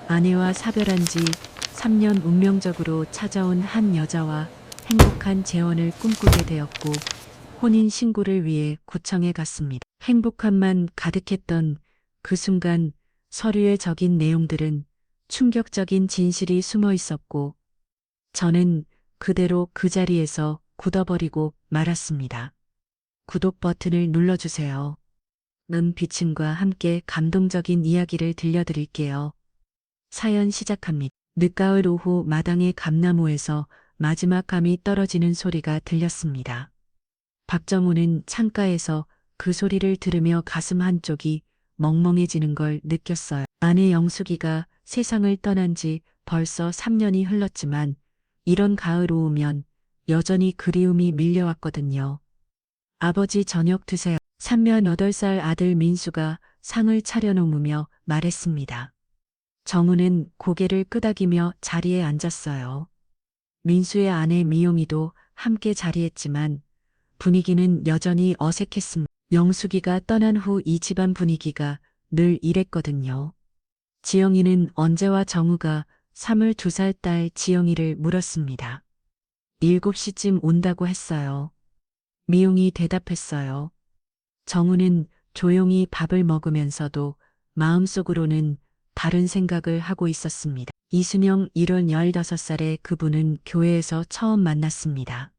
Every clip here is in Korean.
아내와 사별한 지 3년 운명적으로 찾아온 한 여자와 행복한 재혼을 꿈꾸게 되었고 혼인 신고를 위해 구청에 갔습니다. 행복함만 가득했던 그 순간 서류에 적인 내용들은 충격적인 진실이 숨어 있었고 저는 그대로 그 자리에서 굳어버리고 말았습니다. 구독 버튼을 눌러주세요. 비침과 함께 감동적인 이야기를 들려드릴게요. 사연 시작합니다. 늦가을 오후 마당의 감나무에서 마지막 감이 떨어지는 소리가 들렸습니다. 박정우는 창가에서 그 소리를 들으며 가슴 한쪽이 멍멍해지는 걸 느꼈어요. 아내 영숙이가 세상을 떠난 지 벌써 3년이 흘렀지만 이런 가을 오후면 여전히 그리움이 밀려왔거든요. 아버지 저녁 드세요. 38살 아들 민수가 상을 차려놓으며 말했습니다. 정우는 고개를 끄덕이며 자리에 앉았어요. 민수의 아내 미용이도 함께 자리했지만 분위기는 여전히 어색했습니다. 영숙이가 떠난 후 이 집안 분위기가 늘 이랬거든요. 지영이는 언제와 정우가 22살 딸 지영이를 물었습니다. 7시쯤 온다고 했어요. 미용이 대답했어요. 정우는 조용히 밥을 먹으면서도 마음속으로는 다른 생각을 하고 있었습니다. 이순영 1월 15살에 그분은 교회에서 처음 만났습니다.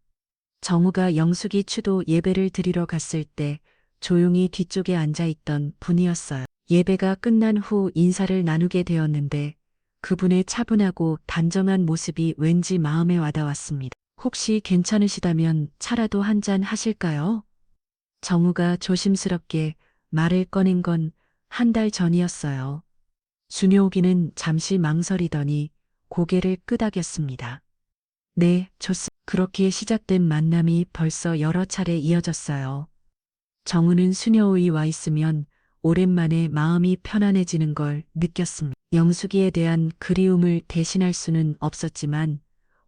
정우가 영숙이 추도 예배를 드리러 갔을 때 조용히 뒤쪽에 앉아있던 분이었어요. 예배가 끝난 후 인사를 나누게 되었는데 그분의 차분하고 단정한 모습이 왠지 마음에 와닿았습니다. 혹시 괜찮으시다면 차라도 한 잔 하실까요? 정우가 조심스럽게 말을 꺼낸 건 한 달 전이었어요. 순효기는 잠시 망설이더니 고개를 끄덕였습니다. 네, 좋습니다. 그렇게 시작된 만남이 벌써 여러 차례 이어졌어요. 정우는 수녀호에 와 있으면 오랜만에 마음이 편안해지는 걸 느꼈습니다. 영숙이에 대한 그리움을 대신할 수는 없었지만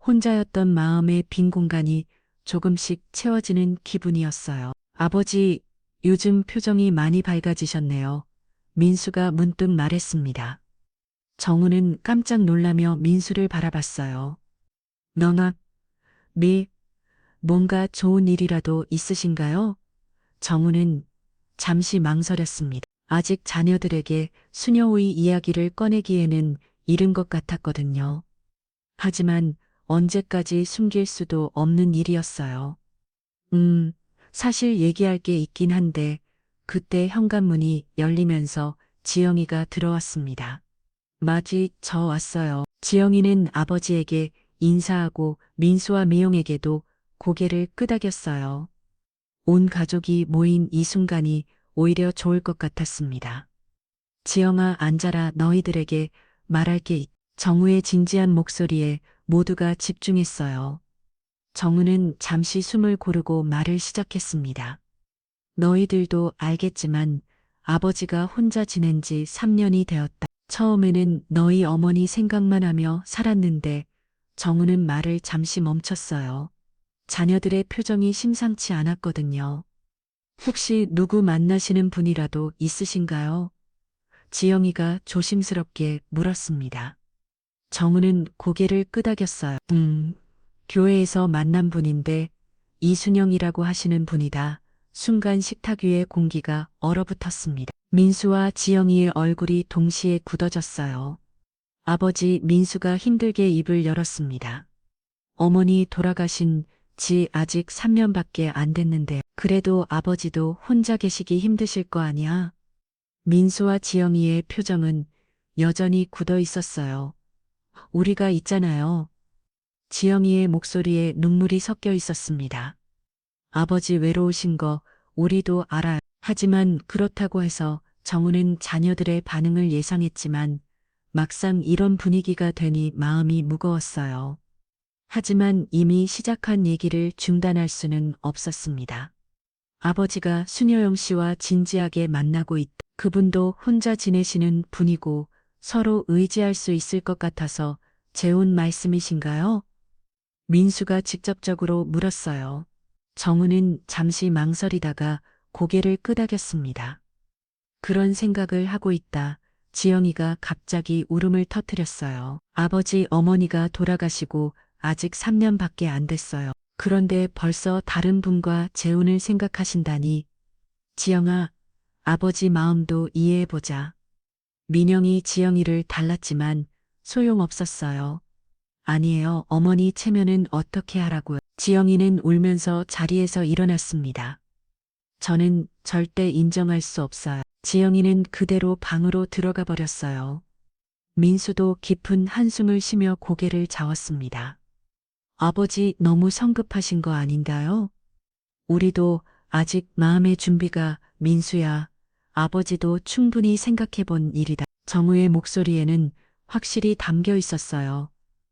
혼자였던 마음의 빈 공간이 조금씩 채워지는 기분이었어요. 아버지, 요즘 표정이 많이 밝아지셨네요. 민수가 문득 말했습니다. 정우는 깜짝 놀라며 민수를 바라봤어요. 너나, 뭔가 좋은 일이라도 있으신가요? 정우는 잠시 망설였습니다. 아직 자녀들에게 수녀의 이야기를 꺼내기에는 이른 것 같았거든요. 하지만 언제까지 숨길 수도 없는 일이었어요. 사실 얘기할 게 있긴 한데 그때 현관문이 열리면서 지영이가 들어왔습니다. 마지, 저 왔어요. 지영이는 아버지에게 인사하고 민수와 미용에게도 고개를 끄덕였어요. 온 가족이 모인 이 순간이 오히려 좋을 것 같았습니다. 지영아, 앉아라. 너희들에게 말할 게 있. 정우의 진지한 목소리에 모두가 집중했어요. 정우는 잠시 숨을 고르고 말을 시작했습니다. 너희들도 알겠지만 아버지가 혼자 지낸 지 3년이 되었다. 처음에는 너희 어머니 생각만 하며 살았는데 정우는 말을 잠시 멈췄어요. 자녀들의 표정이 심상치 않았거든요. 혹시 누구 만나시는 분이라도 있으신가요? 지영이가 조심스럽게 물었습니다. 정우는 고개를 끄덕였어요. 교회에서 만난 분인데 이순영이라고 하시는 분이다. 순간 식탁 위의 공기가 얼어붙었습니다. 민수와 지영이의 얼굴이 동시에 굳어졌어요. 아버지 민수가 힘들게 입을 열었습니다. 어머니 돌아가신 지 아직 3년밖에 안 됐는데 그래도 아버지도 혼자 계시기 힘드실 거 아니야? 민수와 지영이의 표정은 여전히 굳어 있었어요. 우리가 있잖아요. 지영이의 목소리에 눈물이 섞여 있었습니다. 아버지 외로우신 거 우리도 알아요. 하지만 그렇다고 해서 정우는 자녀들의 반응을 예상했지만 막상 이런 분위기가 되니 마음이 무거웠어요. 하지만 이미 시작한 얘기를 중단할 수는 없었습니다. 아버지가 순효영 씨와 진지하게 만나고 있다. 그분도 혼자 지내시는 분이고 서로 의지할 수 있을 것 같아서 재혼 말씀이신가요? 민수가 직접적으로 물었어요. 정우는 잠시 망설이다가 고개를 끄덕였습니다. 그런 생각을 하고 있다. 지영이가 갑자기 울음을 터뜨렸어요. 아버지 어머니가 돌아가시고 아직 3년밖에 안 됐어요. 그런데 벌써 다른 분과 재혼을 생각하신다니. 지영아, 아버지 마음도 이해해보자. 민영이 지영이를 달랐지만 소용없었어요. 아니에요. 어머니 체면은 어떻게 하라고요. 지영이는 울면서 자리에서 일어났습니다. 저는 절대 인정할 수 없어요. 지영이는 그대로 방으로 들어가 버렸어요. 민수도 깊은 한숨을 쉬며 고개를 저었습니다. 아버지 너무 성급하신 거 아닌가요? 우리도 아직 마음의 준비가. 민수야, 아버지도 충분히 생각해 본 일이다. 정우의 목소리에는 확실히 담겨 있었어요.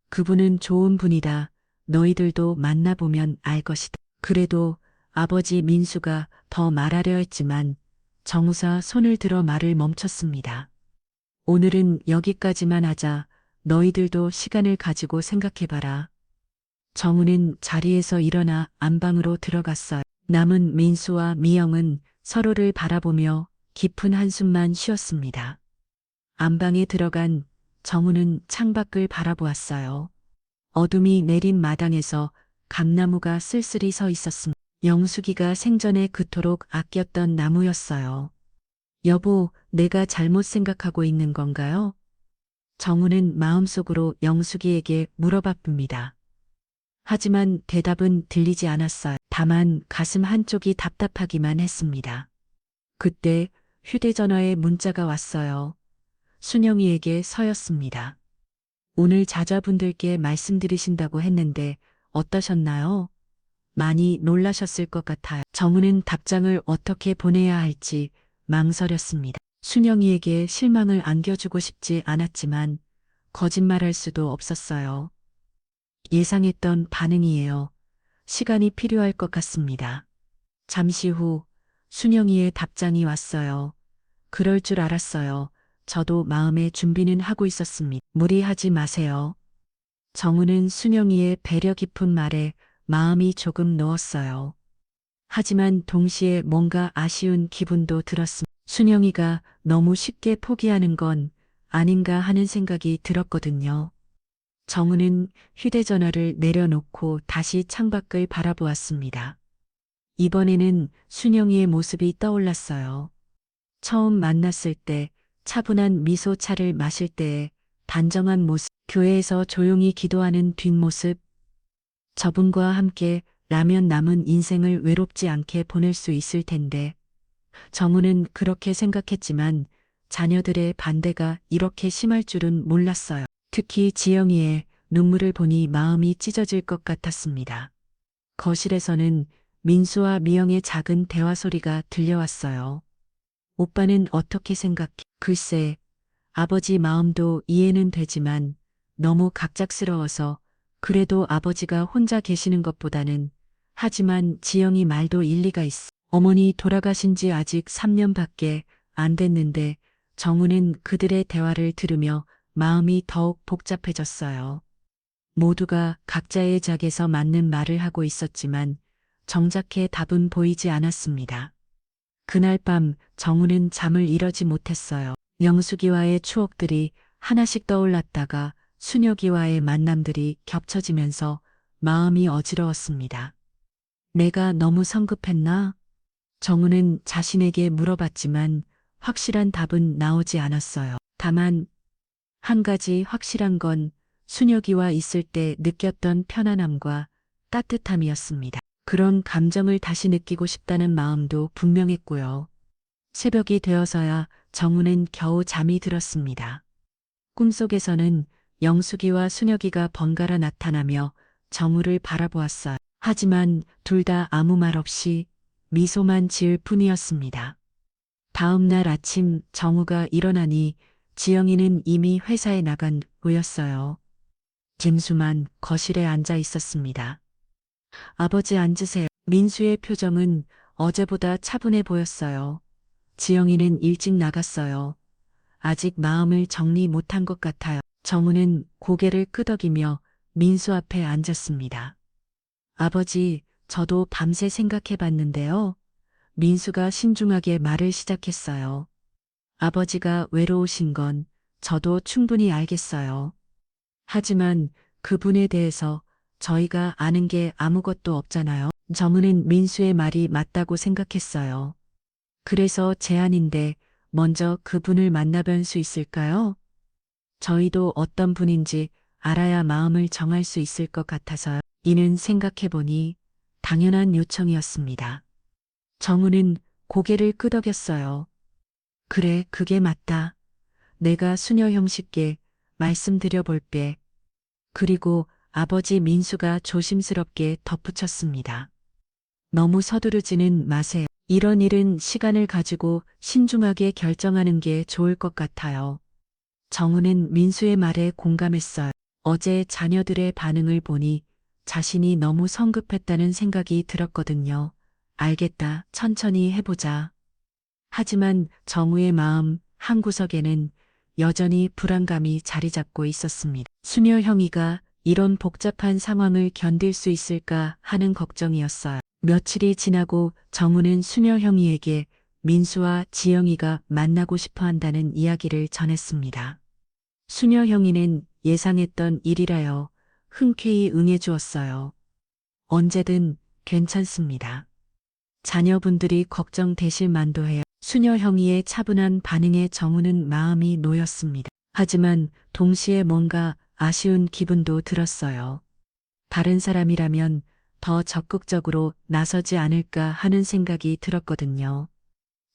그분은 좋은 분이다. 너희들도 만나보면 알 것이다. 그래도 아버지. 민수가 더 말하려 했지만 정우사 손을 들어 말을 멈췄습니다. 오늘은 여기까지만 하자. 너희들도 시간을 가지고 생각해봐라. 정우는 자리에서 일어나 안방으로 들어갔어요. 남은 민수와 미영은 서로를 바라보며 깊은 한숨만 쉬었습니다. 안방에 들어간 정우는 창밖을 바라보았어요. 어둠이 내린 마당에서 감나무가 쓸쓸히 서 있었습니다. 영숙이가 생전에 그토록 아꼈던 나무였어요. 여보, 내가 잘못 생각하고 있는 건가요? 정우는 마음속으로 영숙이에게 물어봤습니다. 하지만 대답은 들리지 않았어요. 다만 가슴 한쪽이 답답하기만 했습니다. 그때 휴대전화에 문자가 왔어요. 순영이에게 서였습니다. 오늘 자자분들께 말씀드리신다고 했는데 어떠셨나요? 많이 놀라셨을 것 같아요. 정우는 답장을 어떻게 보내야 할지 망설였습니다. 순영이에게 실망을 안겨주고 싶지 않았지만 거짓말할 수도 없었어요. 예상했던 반응이에요. 시간이 필요할 것 같습니다. 잠시 후 순영이의 답장이 왔어요. 그럴 줄 알았어요. 저도 마음의 준비는 하고 있었습니다. 무리하지 마세요. 정우는 순영이의 배려 깊은 말에 마음이 조금 놓았어요. 하지만 동시에 뭔가 아쉬운 기분도 들었습니다. 순영이가 너무 쉽게 포기하는 건 아닌가 하는 생각이 들었거든요. 정우는 휴대전화를 내려놓고 다시 창밖을 바라보았습니다. 이번에는 순영이의 모습이 떠올랐어요. 처음 만났을 때, 차분한 미소 차를 마실 때의 단정한 모습, 교회에서 조용히 기도하는 뒷모습, 저분과 함께 라면 남은 인생을 외롭지 않게 보낼 수 있을 텐데. 정우는 그렇게 생각했지만 자녀들의 반대가 이렇게 심할 줄은 몰랐어요. 특히 지영이의 눈물을 보니 마음이 찢어질 것 같았습니다. 거실에서는 민수와 미영의 작은 대화 소리가 들려왔어요. 오빠는 어떻게 생각해? 글쎄, 아버지 마음도 이해는 되지만 너무 갑작스러워서. 그래도 아버지가 혼자 계시는 것보다는. 하지만 지영이 말도 일리가 있어. 어머니 돌아가신 지 아직 3년밖에 안 됐는데. 정우는 그들의 대화를 들으며 마음이 더욱 복잡해졌어요. 모두가 각자의 작에서 맞는 말을 하고 있었지만 정작해 답은 보이지 않았습니다. 그날 밤 정우는 잠을 이루지 못했어요. 영숙이와의 추억들이 하나씩 떠올랐다가 순혁이와의 만남들이 겹쳐지면서 마음이 어지러웠습니다. 내가 너무 성급했나? 정우는 자신에게 물어봤지만 확실한 답은 나오지 않았어요. 다만 한 가지 확실한 건 순혁이와 있을 때 느꼈던 편안함과 따뜻함이었습니다. 그런 감정을 다시 느끼고 싶다는 마음도 분명했고요. 새벽이 되어서야 정우는 겨우 잠이 들었습니다. 꿈속에서는 영숙이와 순혁이가 번갈아 나타나며 정우를 바라보았어요. 하지만 둘 다 아무 말 없이 미소만 지을 뿐이었습니다. 다음 날 아침 정우가 일어나니 지영이는 이미 회사에 나간 후였어요. 김수만 거실에 앉아 있었습니다. 아버지 앉으세요. 민수의 표정은 어제보다 차분해 보였어요. 지영이는 일찍 나갔어요. 아직 마음을 정리 못한 것 같아요. 정우는 고개를 끄덕이며 민수 앞에 앉았습니다. 아버지, 저도 밤새 생각해 봤는데요. 민수가 신중하게 말을 시작했어요. 아버지가 외로우신 건 저도 충분히 알겠어요. 하지만 그분에 대해서 저희가 아는 게 아무것도 없잖아요. 정은은 민수의 말이 맞다고 생각했어요. 그래서 제안인데 먼저 그분을 만나뵐 수 있을까요? 저희도 어떤 분인지 알아야 마음을 정할 수 있을 것 같아서요. 이는 생각해보니 당연한 요청이었습니다. 정우는 고개를 끄덕였어요. 그래, 그게 맞다. 내가 수녀 형식께 말씀드려 볼게. 그리고 아버지 민수가 조심스럽게 덧붙였습니다. 너무 서두르지는 마세요. 이런 일은 시간을 가지고 신중하게 결정하는 게 좋을 것 같아요. 정우는 민수의 말에 공감했어요. 어제 자녀들의 반응을 보니 자신이 너무 성급했다는 생각이 들었거든요. 알겠다. 천천히 해보자. 하지만 정우의 마음 한구석에는 여전히 불안감이 자리 잡고 있었습니다. 수녀 형이가 이런 복잡한 상황을 견딜 수 있을까 하는 걱정이었어요. 며칠이 지나고 정우는 수녀 형이에게 민수와 지영이가 만나고 싶어 한다는 이야기를 전했습니다. 수녀 형이는 예상했던 일이라여 흔쾌히 응해주었어요. 언제든 괜찮습니다. 자녀분들이 걱정되실 만도 해요. 수녀 형이의 차분한 반응에 정우는 마음이 놓였습니다. 하지만 동시에 뭔가 아쉬운 기분도 들었어요. 다른 사람이라면 더 적극적으로 나서지 않을까 하는 생각이 들었거든요.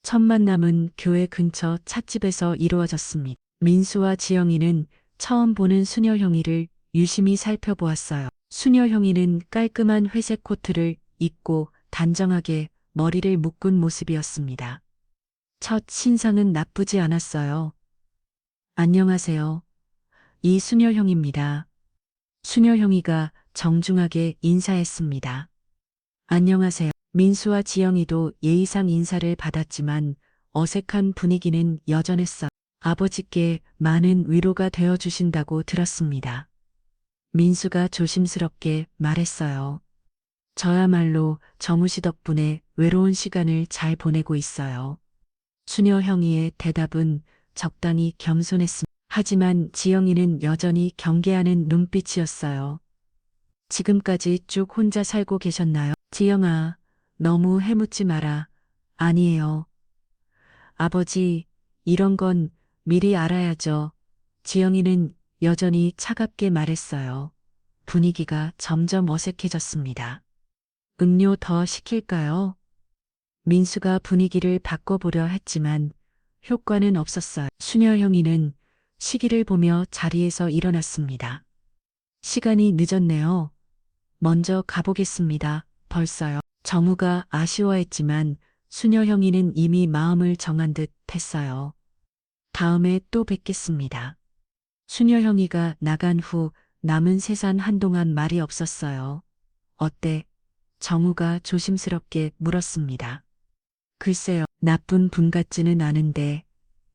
첫 만남은 교회 근처 찻집에서 이루어졌습니다. 민수와 지영이는 처음 보는 수녀 형이를 유심히 살펴보았어요. 수녀 형이는 깔끔한 회색 코트를 입고 단정하게 머리를 묶은 모습이었습니다. 첫 신상은 나쁘지 않았어요. 안녕하세요. 이수녀 형입니다. 수녀 형이가 정중하게 인사했습니다. 안녕하세요. 민수와 지영이도 예의상 인사를 받았지만 어색한 분위기는 여전했어. 아버지께 많은 위로가 되어 주신다고 들었습니다. 민수가 조심스럽게 말했어요. 저야말로 정우 씨 덕분에 외로운 시간을 잘 보내고 있어요. 수녀 형이의 대답은 적당히 겸손했습니다. 하지만 지영이는 여전히 경계하는 눈빛이었어요. 지금까지 쭉 혼자 살고 계셨나요? 지영아, 너무 해묻지 마라. 아니에요. 아버지, 이런 건 미리 알아야죠. 지영이는 여전히 차갑게 말했어요. 분위기가 점점 어색해졌습니다. 음료 더 시킬까요? 민수가 분위기를 바꿔보려 했지만 효과는 없었어요. 수녀 형이는 시기를 보며 자리에서 일어났습니다. 시간이 늦었네요. 먼저 가보겠습니다. 벌써요. 정우가 아쉬워했지만 수녀 형이는 이미 마음을 정한 듯 했어요. 다음에 또 뵙겠습니다. 수녀 형이가 나간 후 남은 세산 한동안 말이 없었어요. 어때? 정우가 조심스럽게 물었습니다. 글쎄요, 나쁜 분 같지는 않은데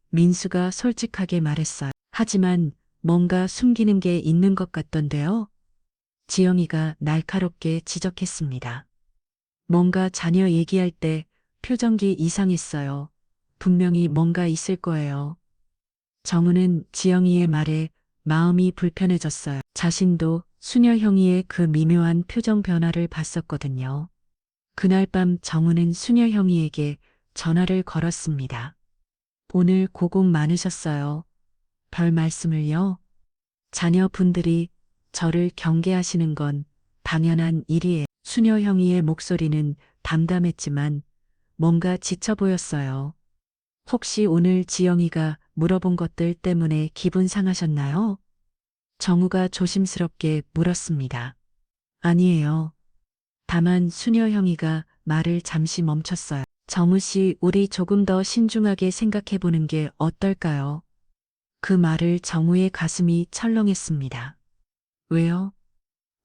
민수가 솔직하게 말했어요. 하지만 뭔가 숨기는 게 있는 것 같던데요. 지영이가 날카롭게 지적했습니다. 뭔가 자녀 얘기할 때 표정이 이상했어요. 분명히 뭔가 있을 거예요. 정우는 지영이의 말에 마음이 불편해졌어요. 자신도 수녀 형이의 그 미묘한 표정 변화를 봤었거든요. 그날 밤 정우는 수녀 형이에게 전화를 걸었습니다. 오늘 고생 많으셨어요. 별 말씀을요. 자녀분들이 저를 경계하시는 건 당연한 일이에요. 수녀 형이의 목소리는 담담했지만 뭔가 지쳐 보였어요. 혹시 오늘 지영이가 물어본 것들 때문에 기분 상하셨나요? 정우가 조심스럽게 물었습니다. 아니에요. 다만 수녀 형이가 말을 잠시 멈췄어요. 정우 씨, 우리 조금 더 신중하게 생각해 보는 게 어떨까요? 그 말을 정우의 가슴이 철렁했습니다. 왜요?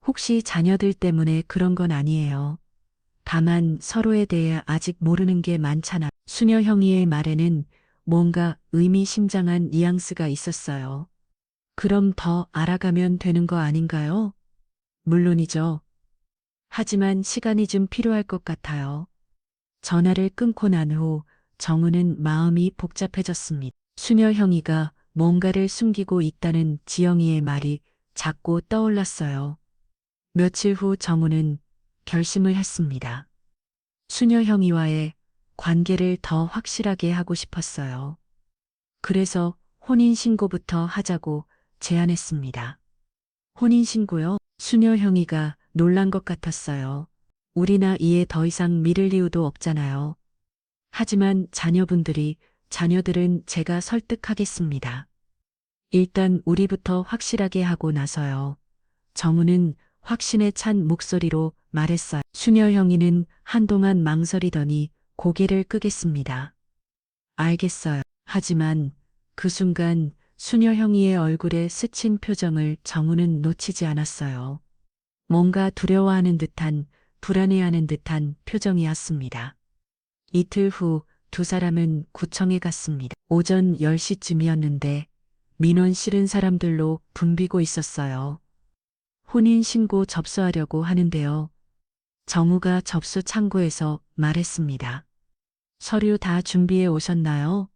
혹시 자녀들 때문에 그런 건 아니에요. 다만 서로에 대해 아직 모르는 게 많잖아. 수녀 형이의 말에는 뭔가 의미심장한 뉘앙스가 있었어요. 그럼 더 알아가면 되는 거 아닌가요? 물론이죠. 하지만 시간이 좀 필요할 것 같아요. 전화를 끊고 난 후 정우는 마음이 복잡해졌습니다. 수녀 형이가 뭔가를 숨기고 있다는 지영이의 말이 자꾸 떠올랐어요. 며칠 후 정우는 결심을 했습니다. 수녀 형이와의 관계를 더 확실하게 하고 싶었어요. 그래서 혼인신고부터 하자고 제안했습니다. 혼인신고요? 수녀 형이가 놀란 것 같았어요. 우리 나이에 더 이상 미룰 이유도 없잖아요. 하지만 자녀들은 제가 설득하겠습니다. 일단 우리부터 확실하게 하고 나서요. 정우는 확신에 찬 목소리로 말했어요. 수녀 형이는 한동안 망설이더니 고개를 끄겠습니다. 알겠어요. 하지만 그 순간 수녀 형이의 얼굴에 스친 표정을 정우는 놓치지 않았어요. 뭔가 두려워하는 듯한, 불안해하는 듯한 표정이었습니다. 이틀 후 두 사람은 구청에 갔습니다. 오전 10시쯤이었는데 민원 실은 사람들로 붐비고 있었어요. 혼인신고 접수하려고 하는데요. 정우가 접수 창구에서 말했습니다. 서류 다 준비해 오셨나요?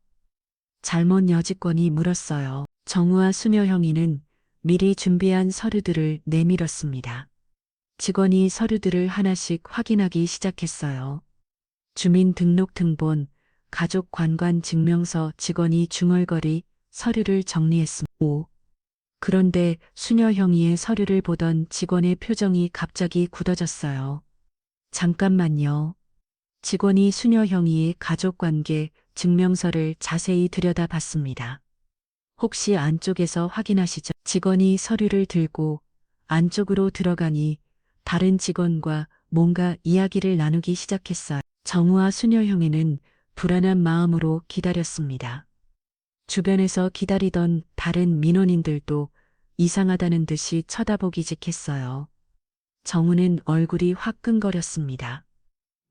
잘못 여직원이 물었어요. 정우와 수녀 형이는 미리 준비한 서류들을 내밀었습니다. 직원이 서류들을 하나씩 확인하기 시작했어요. 주민등록등본, 가족관관증명서 직원이 중얼거리 서류를 정리했습니다. 그런데 수녀 형이의 서류를 보던 직원의 표정이 갑자기 굳어졌어요. 잠깐만요. 직원이 수녀 형이의 가족관계 증명서를 자세히 들여다봤습니다. 혹시 안쪽에서 확인하시죠? 직원이 서류를 들고 안쪽으로 들어가니 다른 직원과 뭔가 이야기를 나누기 시작했어요. 정우와 수녀 형에는 불안한 마음으로 기다렸습니다. 주변에서 기다리던 다른 민원인들도 이상하다는 듯이 쳐다보기직했어요. 정우는 얼굴이 화끈거렸습니다.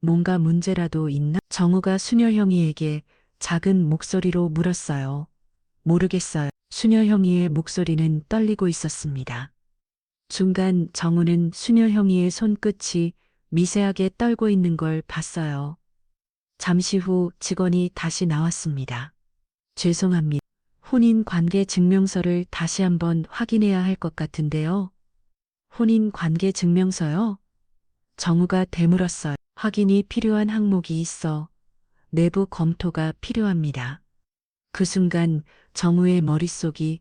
뭔가 문제라도 있나? 정우가 수녀 형이에게 작은 목소리로 물었어요. 모르겠어요. 수녀 형이의 목소리는 떨리고 있었습니다. 순간 정우는 수녀 형이의 손끝이 미세하게 떨고 있는 걸 봤어요. 잠시 후 직원이 다시 나왔습니다. 죄송합니다. 혼인 관계 증명서를 다시 한번 확인해야 할 것 같은데요. 혼인 관계 증명서요? 정우가 되물었어요. 확인이 필요한 항목이 있어 내부 검토가 필요합니다. 그 순간 정우의 머릿속이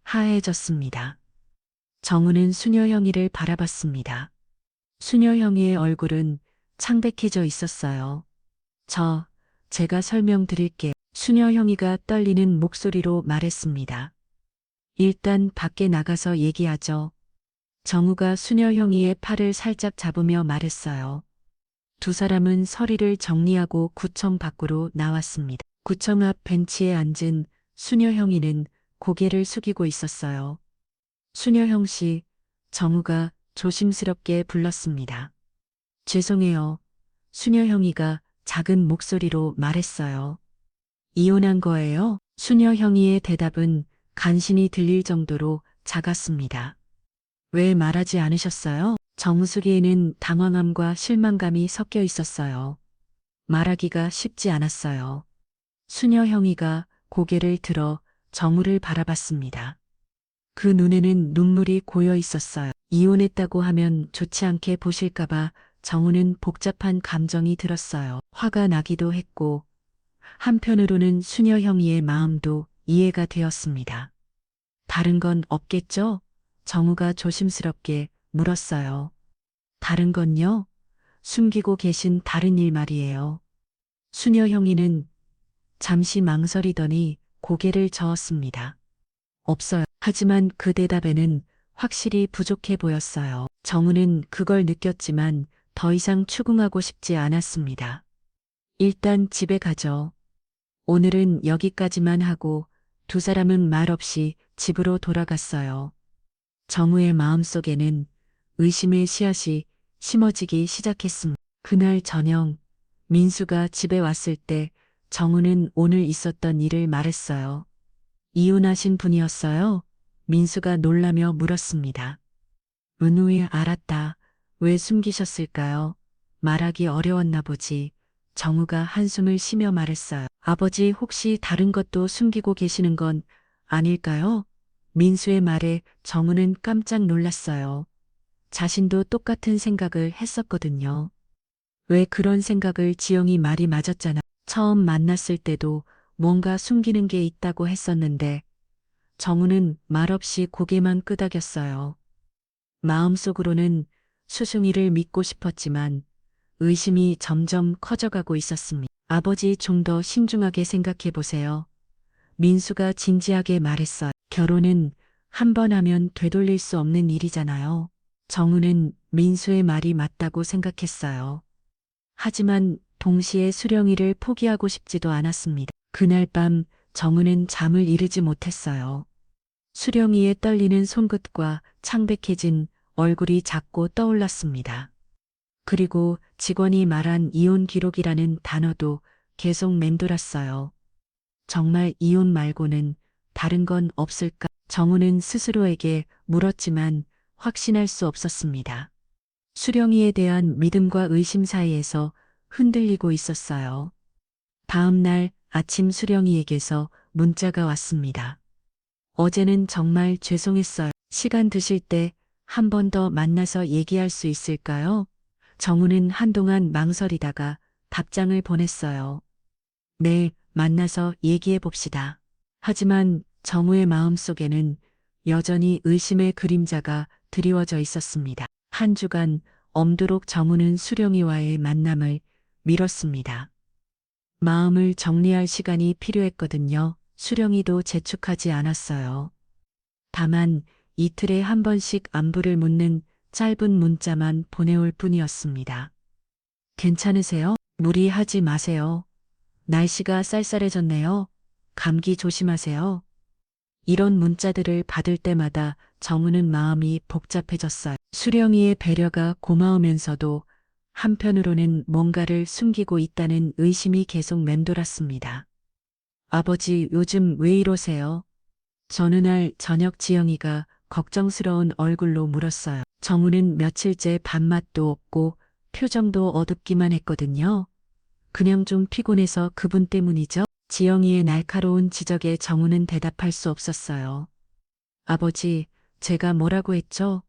하얘졌습니다. 정우는 수녀 형이를 바라봤습니다. 수녀 형이의 얼굴은 창백해져 있었어요. 제가 설명드릴게요. 수녀 형이가 떨리는 목소리로 말했습니다. 일단 밖에 나가서 얘기하죠. 정우가 수녀 형이의 팔을 살짝 잡으며 말했어요. 두 사람은 서류를 정리하고 구청 밖으로 나왔습니다. 구청 앞 벤치에 앉은 수녀 형이는 고개를 숙이고 있었어요. 수녀 형 씨, 정우가 조심스럽게 불렀습니다. 죄송해요. 수녀 형이가 작은 목소리로 말했어요. 이혼한 거예요? 수녀 형이의 대답은 간신히 들릴 정도로 작았습니다. 왜 말하지 않으셨어요? 정수리에는 당황함과 실망감이 섞여 있었어요. 말하기가 쉽지 않았어요. 수녀 형이가 고개를 들어 정우를 바라봤습니다. 그 눈에는 눈물이 고여 있었어요. 이혼했다고 하면 좋지 않게 보실까봐 정우는 복잡한 감정이 들었어요. 화가 나기도 했고 한편으로는 수녀 형이의 마음도 이해가 되었습니다. 다른 건 없겠죠? 정우가 조심스럽게 물었어요. 다른 건요? 숨기고 계신 다른 일 말이에요. 수녀 형이는 잠시 망설이더니 고개를 저었습니다. 없어요. 하지만 그 대답에는 확실히 부족해 보였어요. 정우는 그걸 느꼈지만 더 이상 추궁하고 싶지 않았습니다. 일단 집에 가죠. 오늘은 여기까지만 하고 두 사람은 말없이 집으로 돌아갔어요. 정우의 마음속에는 의심의 씨앗이 심어지기 시작했습니다. 그날 저녁 민수가 집에 왔을 때 정우는 오늘 있었던 일을 말했어요. 이혼하신 분이었어요? 민수가 놀라며 물었습니다. 은우이 알았다. 왜 숨기셨을까요? 말하기 어려웠나 보지. 정우가 한숨을 쉬며 말했어요. 아버지 혹시 다른 것도 숨기고 계시는 건 아닐까요? 민수의 말에 정우는 깜짝 놀랐어요. 자신도 똑같은 생각을 했었거든요. 왜 그런 생각을 지영이 말이 맞았잖아. 처음 만났을 때도 뭔가 숨기는 게 있다고 했었는데 정우는 말없이 고개만 끄덕였어요. 마음속으로는 수승이를 믿고 싶었지만 의심이 점점 커져가고 있었습니다. 아버지 좀 더 신중하게 생각해 보세요. 민수가 진지하게 말했어요. 결혼은 한 번 하면 되돌릴 수 없는 일이잖아요. 정우는 민수의 말이 맞다고 생각했어요. 하지만 동시에 수령이를 포기하고 싶지도 않았습니다. 그날 밤 정우는 잠을 이루지 못했어요. 수령이의 떨리는 손끝과 창백해진 얼굴이 자꾸 떠올랐습니다. 그리고 직원이 말한 이혼 기록이라는 단어도 계속 맴돌았어요. 정말 이혼 말고는 다른 건 없을까? 정우는 스스로에게 물었지만 확신할 수 없었습니다. 수령이에 대한 믿음과 의심 사이에서 흔들리고 있었어요. 다음 날 아침 수령이에게서 문자가 왔습니다. 어제는 정말 죄송했어요. 시간 되실 때 한 번 더 만나서 얘기할 수 있을까요? 정우는 한동안 망설이다가 답장을 보냈어요. 네, 만나서 얘기해 봅시다. 하지만 정우의 마음속에는 여전히 의심의 그림자가 드리워져 있었습니다. 한 주간 엄두록 정우는 수령이와의 만남을 미뤘습니다. 마음을 정리할 시간이 필요했거든요. 수령이도 재촉하지 않았어요. 다만 이틀에 한 번씩 안부를 묻는 짧은 문자만 보내올 뿐이었습니다. 괜찮으세요? 무리하지 마세요. 날씨가 쌀쌀해졌네요. 감기 조심하세요. 이런 문자들을 받을 때마다 정우는 마음이 복잡해졌어요. 수령이의 배려가 고마우면서도 한편으로는 뭔가를 숨기고 있다는 의심이 계속 맴돌았습니다. 아버지, 요즘 왜 이러세요? 어느 날 저녁 지영이가 걱정스러운 얼굴로 물었어요. 정우는 며칠째 밥맛도 없고 표정도 어둡기만 했거든요. 그냥 좀 피곤해서 그분 때문이죠? 지영이의 날카로운 지적에 정우는 대답할 수 없었어요. 아버지, 제가 뭐라고 했죠?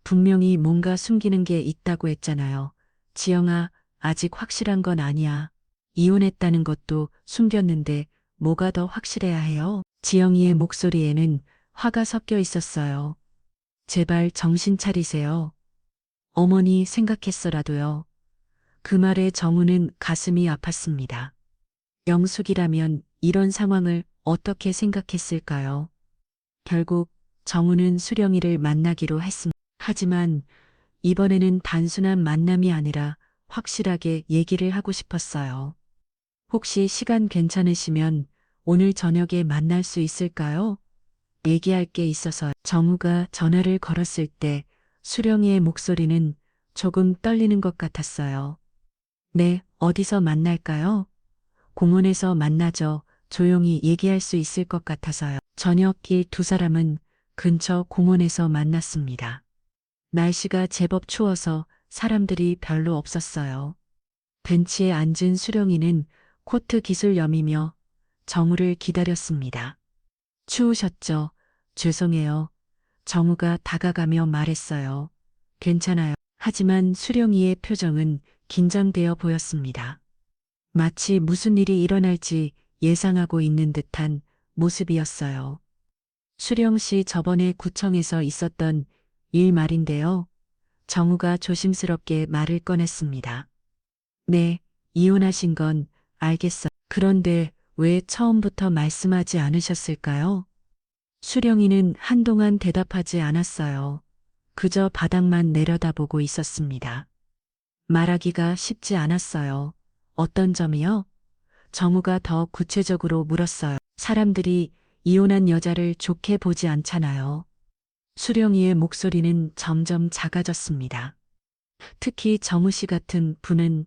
분명히 뭔가 숨기는 게 있다고 했잖아요. 지영아, 아직 확실한 건 아니야. 이혼했다는 것도 숨겼는데 뭐가 더 확실해야 해요? 지영이의 목소리에는 화가 섞여 있었어요. 제발 정신 차리세요. 어머니 생각했어라도요. 그 말에 정우는 가슴이 아팠습니다. 영숙이라면 이런 상황을 어떻게 생각했을까요? 결국 정우는 수령이를 만나기로 했습니다. 하지만 이번에는 단순한 만남이 아니라 확실하게 얘기를 하고 싶었어요. 혹시 시간 괜찮으시면 오늘 저녁에 만날 수 있을까요? 얘기할 게 있어서. 정우가 전화를 걸었을 때 수령이의 목소리는 조금 떨리는 것 같았어요. 네, 어디서 만날까요? 공원에서 만나죠. 조용히 얘기할 수 있을 것 같아서요. 저녁길 두 사람은 근처 공원에서 만났습니다. 날씨가 제법 추워서 사람들이 별로 없었어요. 벤치에 앉은 수령이는 코트 기술염이며 정우를 기다렸습니다. 추우셨죠? 죄송해요. 정우가 다가가며 말했어요. 괜찮아요. 하지만 수령이의 표정은 긴장되어 보였습니다. 마치 무슨 일이 일어날지 예상하고 있는 듯한 모습이었어요. 수령 씨 저번에 구청에서 있었던 일 말인데요. 정우가 조심스럽게 말을 꺼냈습니다. 네, 이혼하신 건 알겠어. 그런데 왜 처음부터 말씀하지 않으셨을까요? 수령이는 한동안 대답하지 않았어요. 그저 바닥만 내려다보고 있었습니다. 말하기가 쉽지 않았어요. 어떤 점이요? 정우가 더 구체적으로 물었어요. 사람들이 이혼한 여자를 좋게 보지 않잖아요. 수령이의 목소리는 점점 작아졌습니다. 특히 정우 씨 같은 분은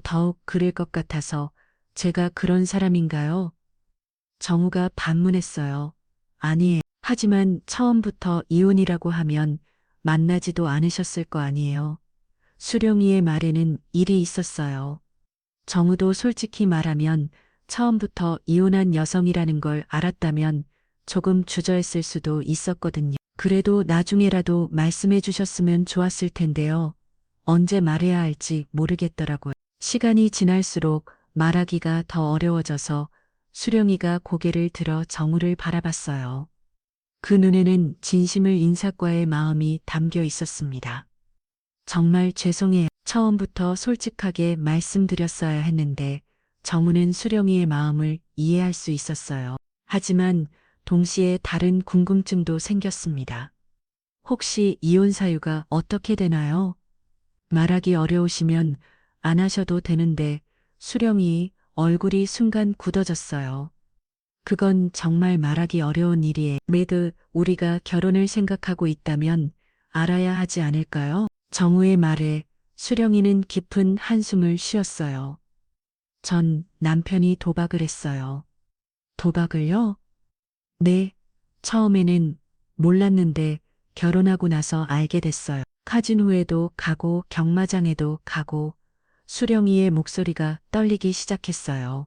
더욱 그럴 것 같아서 제가 그런 사람인가요? 정우가 반문했어요. 아니에요. 하지만 처음부터 이혼이라고 하면 만나지도 않으셨을 거 아니에요. 수령이의 말에는 일이 있었어요. 정우도 솔직히 말하면 처음부터 이혼한 여성이라는 걸 알았다면 조금 주저했을 수도 있었거든요. 그래도 나중에라도 말씀해 주셨으면 좋았을 텐데요. 언제 말해야 할지 모르겠더라고요. 시간이 지날수록 말하기가 더 어려워져서 수령이가 고개를 들어 정우를 바라봤어요. 그 눈에는 진심을 인사과의 마음이 담겨 있었습니다. 정말 죄송해요. 처음부터 솔직하게 말씀드렸어야 했는데 정우는 수령이의 마음을 이해할 수 있었어요. 하지만 동시에 다른 궁금증도 생겼습니다. 혹시 이혼 사유가 어떻게 되나요? 말하기 어려우시면 안 하셔도 되는데 수령이 얼굴이 순간 굳어졌어요. 그건 정말 말하기 어려운 일이에요. 매드, 우리가 결혼을 생각하고 있다면 알아야 하지 않을까요? 정우의 말에 수령이는 깊은 한숨을 쉬었어요. 전 남편이 도박을 했어요. 도박을요? 네, 처음에는 몰랐는데 결혼하고 나서 알게 됐어요. 카지노에도 가고 경마장에도 가고 수령이의 목소리가 떨리기 시작했어요.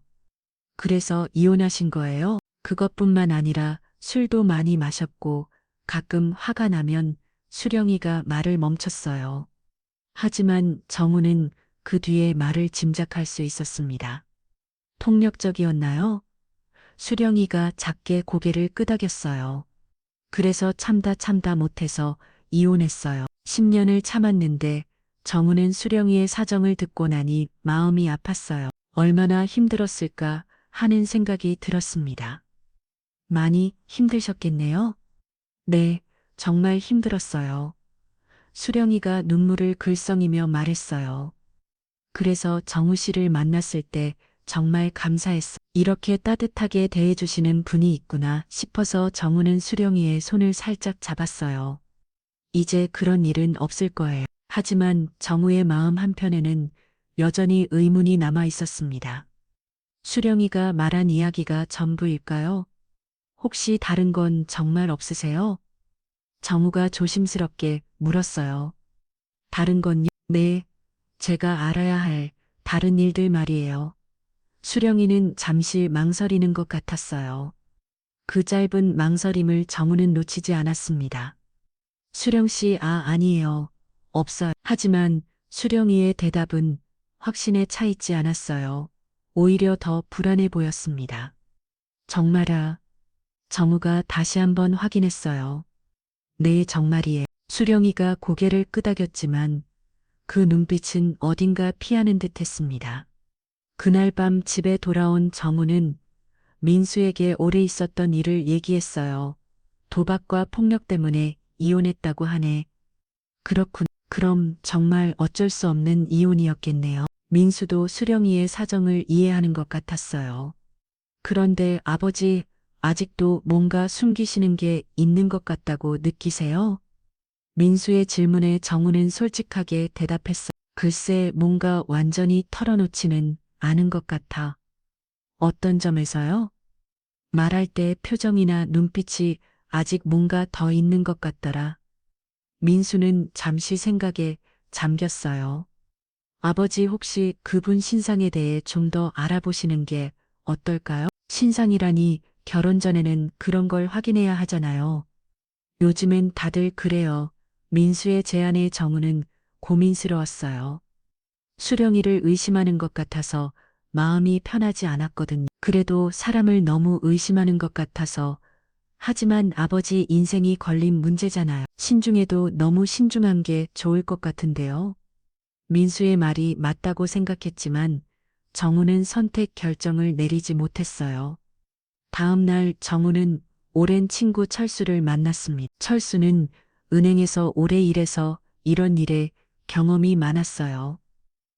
그래서 이혼하신 거예요? 그것뿐만 아니라 술도 많이 마셨고 가끔 화가 나면 수령이가 말을 멈췄어요. 하지만 정우는 그 뒤에 말을 짐작할 수 있었습니다. 폭력적이었나요? 수령이가 작게 고개를 끄덕였어요. 그래서 참다 못해서 이혼했어요. 10년을 참았는데 정우는 수령이의 사정을 듣고 나니 마음이 아팠어요. 얼마나 힘들었을까 하는 생각이 들었습니다. 많이 힘드셨겠네요? 네, 정말 힘들었어요. 수령이가 눈물을 글썽이며 말했어요. 그래서 정우 씨를 만났을 때 정말 감사했어. 이렇게 따뜻하게 대해주시는 분이 있구나 싶어서 정우는 수령이의 손을 살짝 잡았어요. 이제 그런 일은 없을 거예요. 하지만 정우의 마음 한편에는 여전히 의문이 남아 있었습니다. 수령이가 말한 이야기가 전부일까요? 혹시 다른 건 정말 없으세요? 정우가 조심스럽게 물었어요. 다른 건요? 네, 제가 알아야 할 다른 일들 말이에요. 수령이는 잠시 망설이는 것 같았어요. 그 짧은 망설임을 정우는 놓치지 않았습니다. 수령 씨, 아니에요. 없어요. 하지만 수령이의 대답은 확신에 차 있지 않았어요. 오히려 더 불안해 보였습니다. 정말아. 정우가 다시 한번 확인했어요. 네, 정말이에요. 수령이가 고개를 끄덕였지만 그 눈빛은 어딘가 피하는 듯 했습니다. 그날 밤 집에 돌아온 정우는 민수에게 오래 있었던 일을 얘기했어요. 도박과 폭력 때문에 이혼했다고 하네. 그렇군. 그럼 정말 어쩔 수 없는 이혼이었겠네요. 민수도 수령이의 사정을 이해하는 것 같았어요. 그런데 아버지, 아직도 뭔가 숨기시는 게 있는 것 같다고 느끼세요? 민수의 질문에 정우는 솔직하게 대답했어. 글쎄, 뭔가 완전히 털어놓지는 않은 것 같아. 어떤 점에서요? 말할 때 표정이나 눈빛이 아직 뭔가 더 있는 것 같더라. 민수는 잠시 생각에 잠겼어요. 아버지, 혹시 그분 신상에 대해 좀 더 알아보시는 게 어떨까요? 신상이라니, 결혼 전에는 그런 걸 확인해야 하잖아요. 요즘엔 다들 그래요. 민수의 제안에 정우는 고민스러웠어요. 수령이를 의심하는 것 같아서 마음이 편하지 않았거든요. 그래도 사람을 너무 의심하는 것 같아서. 하지만 아버지 인생이 걸린 문제잖아요. 신중해도 너무 신중한 게 좋을 것 같은데요. 민수의 말이 맞다고 생각했지만 정우는 선택 결정을 내리지 못했어요. 다음 날 정우는 오랜 친구 철수를 만났습니다. 철수는 은행에서 오래 일해서 이런 일에 경험이 많았어요.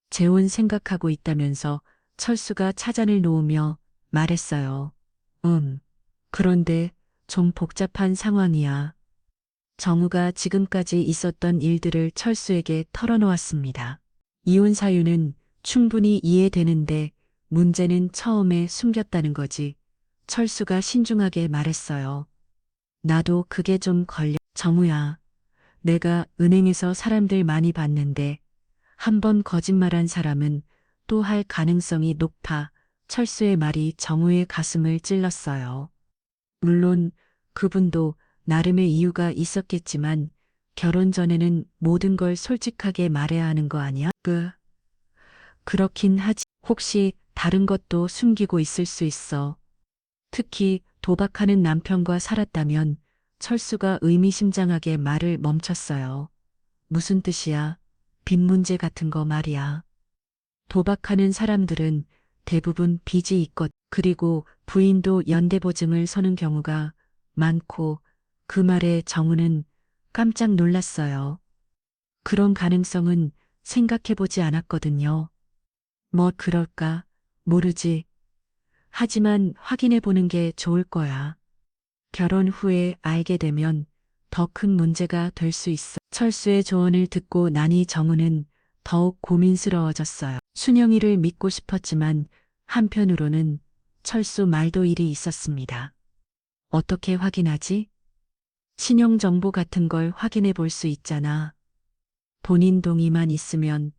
재혼 생각하고 있다면서 철수가 차잔을 놓으며 말했어요. 그런데 좀 복잡한 상황이야. 정우가 지금까지 있었던 일들을 철수에게 털어놓았습니다. 이혼 사유는 충분히 이해되는데 문제는 처음에 숨겼다는 거지. 철수가 신중하게 말했어요. 나도 그게 좀 걸려. 정우야, 내가 은행에서 사람들 많이 봤는데 한 번 거짓말한 사람은 또 할 가능성이 높아. 철수의 말이 정우의 가슴을 찔렀어요. 물론 그분도 나름의 이유가 있었겠지만 결혼 전에는 모든 걸 솔직하게 말해야 하는 거 아니야? 그렇긴 하지. 혹시 다른 것도 숨기고 있을 수 있어. 특히 도박하는 남편과 살았다면. 철수가 의미심장하게 말을 멈췄어요. 무슨 뜻이야? 빚 문제 같은 거 말이야. 도박하는 사람들은 대부분 빚이 있것, 그리고 부인도 연대보증을 서는 경우가 많고, 그 말에 정우는 깜짝 놀랐어요. 그런 가능성은 생각해보지 않았거든요. 뭐 그럴까? 모르지. 하지만 확인해보는 게 좋을 거야. 결혼 후에 알게 되면 더 큰 문제가 될 수 있어. 철수의 조언을 듣고 나니 정우는 더욱 고민스러워졌어요. 순영이를 믿고 싶었지만 한편으로는 철수 말도 일이 있었습니다. 어떻게 확인하지? 신용정보 같은 걸 확인해 볼 수 있잖아. 본인 동의만 있으면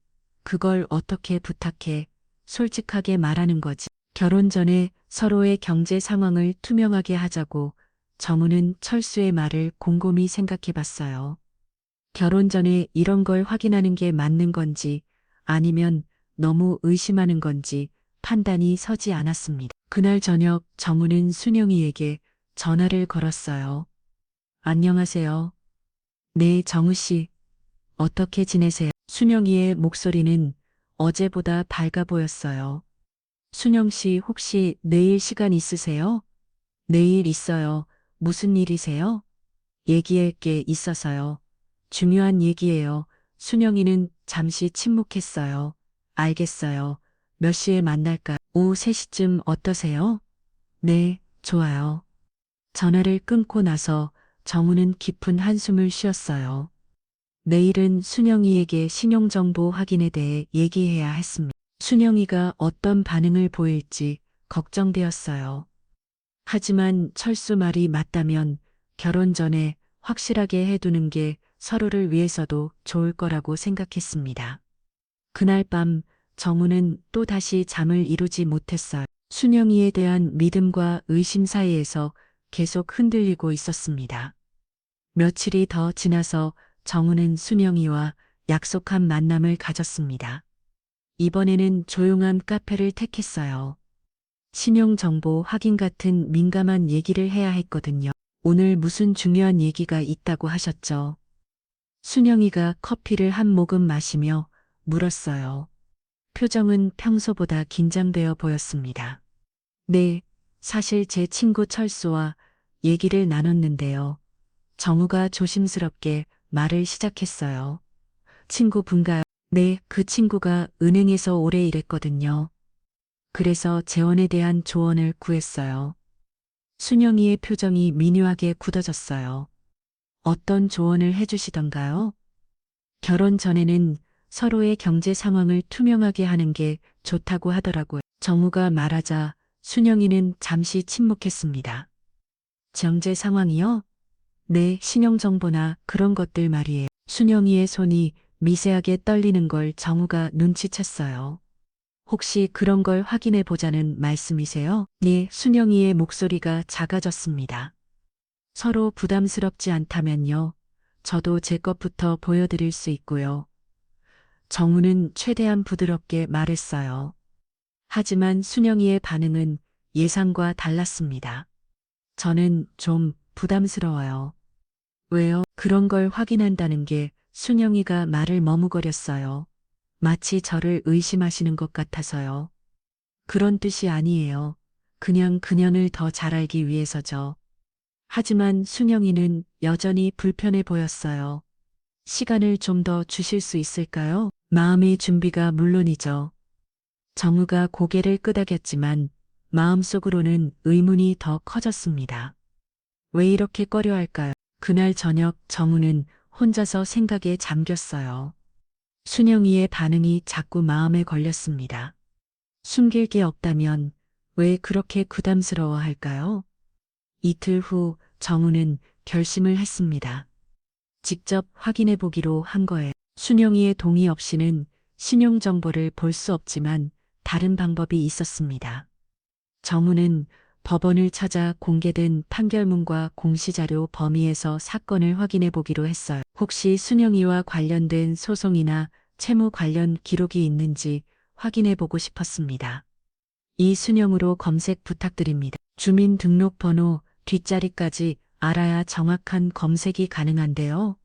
그걸 어떻게 부탁해? 솔직하게 말하는 거지. 결혼 전에 서로의 경제 상황을 투명하게 하자고 정우는 철수의 말을 곰곰이 생각해 봤어요. 결혼 전에 이런 걸 확인하는 게 맞는 건지 아니면 너무 의심하는 건지 판단이 서지 않았습니다. 그날 저녁 정우는 순영이에게 전화를 걸었어요. 안녕하세요. 네, 정우 씨. 어떻게 지내세요? 순영이의 목소리는 어제보다 밝아 보였어요. 순영 씨 혹시 내일 시간 있으세요? 내일 있어요. 무슨 일이세요? 얘기할 게 있어서요. 중요한 얘기예요. 순영이는 잠시 침묵했어요. 알겠어요. 몇 시에 만날까? 오후 3시쯤 어떠세요? 네, 좋아요. 전화를 끊고 나서 정우는 깊은 한숨을 쉬었어요. 내일은 순영이에게 신용정보 확인에 대해 얘기해야 했습니다. 순영이가 어떤 반응을 보일지 걱정되었어요. 하지만 철수 말이 맞다면 결혼 전에 확실하게 해두는 게 서로를 위해서도 좋을 거라고 생각했습니다. 그날 밤 정우는 또 다시 잠을 이루지 못했어요. 순영이에 대한 믿음과 의심 사이에서 계속 흔들리고 있었습니다. 며칠이 더 지나서 정우는 순영이와 약속한 만남을 가졌습니다. 이번에는 조용한 카페를 택했어요. 신용정보 확인 같은 민감한 얘기를 해야 했거든요. 오늘 무슨 중요한 얘기가 있다고 하셨죠? 순영이가 커피를 한 모금 마시며 물었어요. 표정은 평소보다 긴장되어 보였습니다. 네, 사실 제 친구 철수와 얘기를 나눴는데요. 정우가 조심스럽게 말을 시작했어요. 친구분가요? 네, 그 친구가 은행에서 오래 일했거든요. 그래서 재원에 대한 조언을 구했어요. 순영이의 표정이 미묘하게 굳어졌어요. 어떤 조언을 해주시던가요? 결혼 전에는 서로의 경제 상황을 투명하게 하는 게 좋다고 하더라고요. 정우가 말하자 순영이는 잠시 침묵했습니다. 경제 상황이요? 네, 신용정보나 그런 것들 말이에요. 순영이의 손이 미세하게 떨리는 걸 정우가 눈치챘어요. 혹시 그런 걸 확인해 보자는 말씀이세요? 네, 순영이의 목소리가 작아졌습니다. 서로 부담스럽지 않다면요. 저도 제 것부터 보여드릴 수 있고요. 정우는 최대한 부드럽게 말했어요. 하지만 순영이의 반응은 예상과 달랐습니다. 저는 좀 부담스러워요. 왜요? 그런 걸 확인한다는 게 순영이가 말을 머뭇거렸어요. 마치 저를 의심하시는 것 같아서요. 그런 뜻이 아니에요. 그냥 그년을 더 잘 알기 위해서죠. 하지만 순영이는 여전히 불편해 보였어요. 시간을 좀 더 주실 수 있을까요? 마음의 준비가 물론이죠. 정우가 고개를 끄덕였지만 마음속으로는 의문이 더 커졌습니다. 왜 이렇게 꺼려할까요? 그날 저녁 정우는 혼자서 생각에 잠겼어요. 순영이의 반응이 자꾸 마음에 걸렸습니다. 숨길 게 없다면 왜 그렇게 부담스러워 할까요? 이틀 후 정우는 결심을 했습니다. 직접 확인해 보기로 한 거예요. 순영이의 동의 없이는 신용정보를 볼 수 없지만 다른 방법이 있었습니다. 정우는 법원을 찾아 공개된 판결문과 공시자료 범위에서 사건을 확인해 보기로 했어요. 혹시 순영이와 관련된 소송이나 채무 관련 기록이 있는지 확인해 보고 싶었습니다. 이순영으로 검색 부탁드립니다. 주민등록번호 뒷자리까지 알아야 정확한 검색이 가능한데요.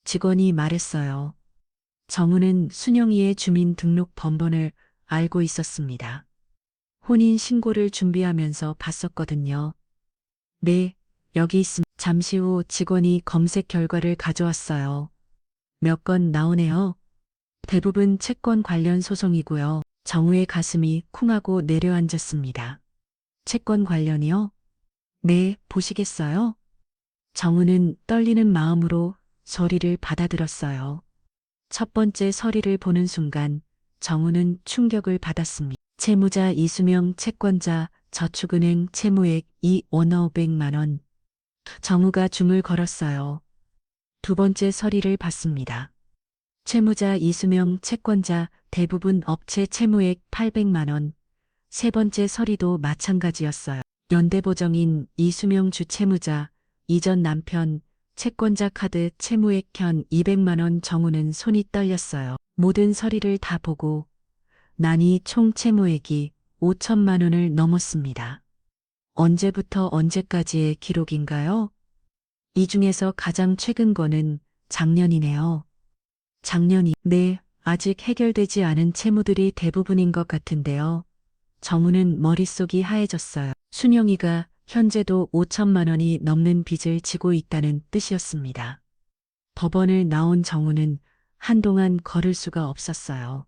직원이 말했어요. 정우는 순영이의 주민등록 번호를 알고 있었습니다. 혼인신고를 준비하면서 봤었거든요. 네, 여기 있습니다. 잠시 후 직원이 검색 결과를 가져왔어요. 몇 건 나오네요. 대부분 채권 관련 소송이고요. 정우의 가슴이 쿵 하고 내려앉았습니다. 채권 관련이요? 네, 보시겠어요? 정우는 떨리는 마음으로 서리를 받아들었어요. 첫 번째 서리를 보는 순간 정우는 충격을 받았습니다. 채무자 이수명 채권자 저축은행 채무액 2억 500만 원. 정우가 줌을 걸었어요. 두 번째 서리를 봤습니다. 채무자 이수명 채권자 대부분 업체 채무액 800만 원. 세 번째 서리도 마찬가지였어요. 연대보정인 이수명 주채무자 이전 남편 채권자 카드 채무액 현 200만 원. 정우는 손이 떨렸어요. 모든 서리를 다 보고 나니 총 채무액이 5천만 원을 넘었습니다. 언제부터 언제까지의 기록인가요? 이 중에서 가장 최근 거는 작년이네요. 작년이, 네, 아직 해결되지 않은 채무들이 대부분인 것 같은데요. 정우는 머릿속이 하얘졌어요. 순영이가 현재도 5천만 원이 넘는 빚을 지고 있다는 뜻이었습니다. 법원을 나온 정우는 한동안 걸을 수가 없었어요.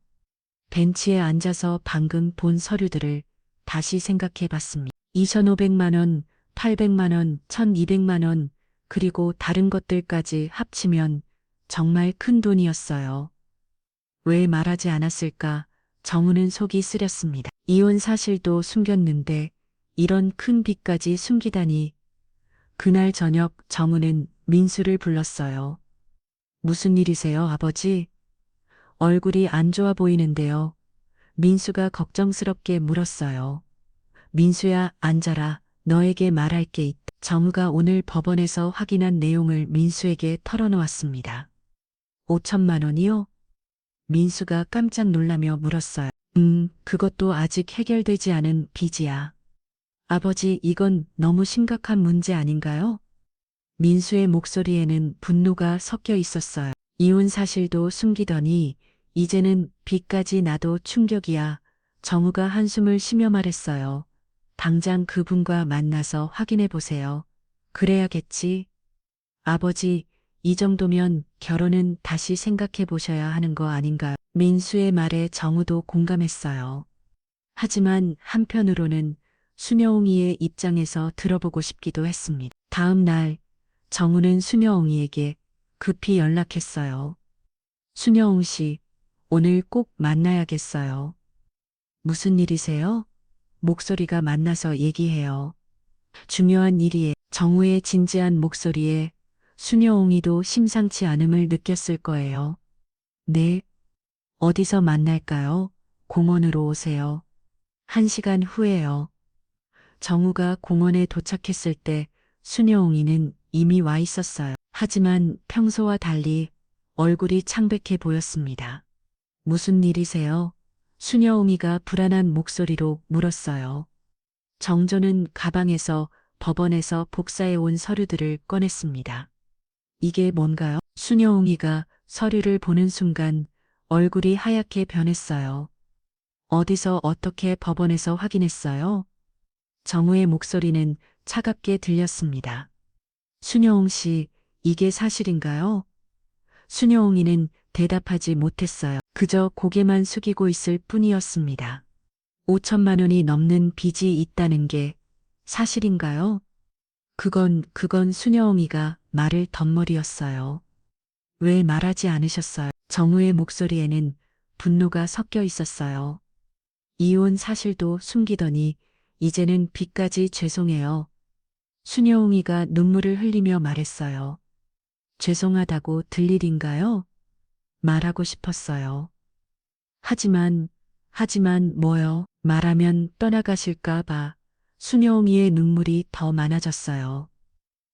벤치에 앉아서 방금 본 서류들을 다시 생각해 봤습니다. 2,500만 원, 800만 원, 1,200만 원, 그리고 다른 것들까지 합치면 정말 큰 돈이었어요. 왜 말하지 않았을까? 정우는 속이 쓰렸습니다. 이혼 사실도 숨겼는데 이런 큰 빚까지 숨기다니. 그날 저녁 정우는 민수를 불렀어요. 무슨 일이세요, 아버지? 얼굴이 안 좋아 보이는데요. 민수가 걱정스럽게 물었어요. 민수야, 앉아라. 너에게 말할 게 있다. 정우가 오늘 법원에서 확인한 내용을 민수에게 털어놓았습니다. 5천만 원이요? 민수가 깜짝 놀라며 물었어요. 그것도 아직 해결되지 않은 빚이야. 아버지, 이건 너무 심각한 문제 아닌가요? 민수의 목소리에는 분노가 섞여 있었어요. 이혼 사실도 숨기더니 이제는 빚까지 나도 충격이야. 정우가 한숨을 쉬며 말했어요. 당장 그분과 만나서 확인해 보세요. 그래야겠지. 아버지, 이 정도면 결혼은 다시 생각해 보셔야 하는 거 아닌가. 민수의 말에 정우도 공감했어요. 하지만 한편으로는 수녀옹이의 입장에서 들어보고 싶기도 했습니다. 다음 날 정우는 수녀옹이에게 급히 연락했어요. 수녀옹 씨, 오늘 꼭 만나야겠어요. 무슨 일이세요? 목소리가 만나서 얘기해요. 중요한 일이에 정우의 진지한 목소리에 수녀옹이도 심상치 않음을 느꼈을 거예요. 네. 어디서 만날까요? 공원으로 오세요. 1시간 후에요. 정우가 공원에 도착했을 때 수녀옹이는 이미 와 있었어요. 하지만 평소와 달리 얼굴이 창백해 보였습니다. 무슨 일이세요? 수녀옹이가 불안한 목소리로 물었어요. 정조는 가방에서 법원에서 복사해 온 서류들을 꺼냈습니다. 이게 뭔가요? 수녀옹이가 서류를 보는 순간 얼굴이 하얗게 변했어요. 어디서 어떻게 법원에서 확인했어요? 정우의 목소리는 차갑게 들렸습니다. 수녀옹 씨, 이게 사실인가요? 수녀옹이는 대답하지 못했어요. 그저 고개만 숙이고 있을 뿐이었습니다. 5천만 원이 넘는 빚이 있다는 게 사실인가요? 그건 수녀옹이가 말을 덧머리였어요. 왜 말하지 않으셨어요? 정우의 목소리에는 분노가 섞여 있었어요. 이혼 사실도 숨기더니 이제는 빚까지 죄송해요. 수녀옹이가 눈물을 흘리며 말했어요. 죄송하다고 들 일인가요? 말하고 싶었어요. 하지만 뭐요? 말하면 떠나가실까 봐 순영이의 눈물이 더 많아졌어요.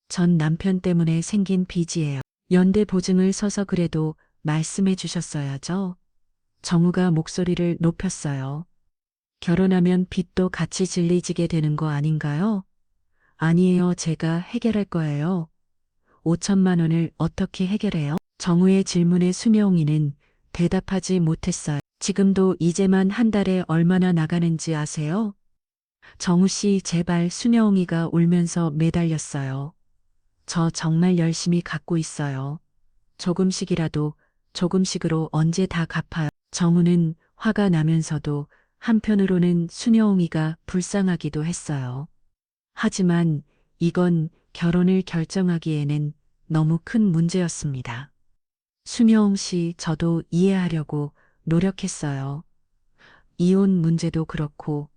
전 남편 때문에 생긴 빚이에요. 연대 보증을 서서 그래도 말씀해 주셨어야죠. 정우가 목소리를 높였어요. 결혼하면 빚도 같이 질리지게 되는 거 아닌가요? 아니에요. 제가 해결할 거예요. 5천만 원을 어떻게 해결해요? 정우의 질문에 수명이는 대답하지 못했어요. 지금도 이제만 한 달에 얼마나 나가는지 아세요? 정우 씨, 제발. 수명이가 울면서 매달렸어요. 저 정말 열심히 갚고 있어요. 조금씩이라도, 조금씩으로 언제 다 갚아요. 정우는 화가 나면서도 한편으로는 순여옹이가 불쌍하기도 했어요. 하지만 이건 결혼을 결정하기에는 너무 큰 문제였습니다. 순여옹 씨, 저도 이해하려고 노력했어요. 이혼 문제도 그렇고.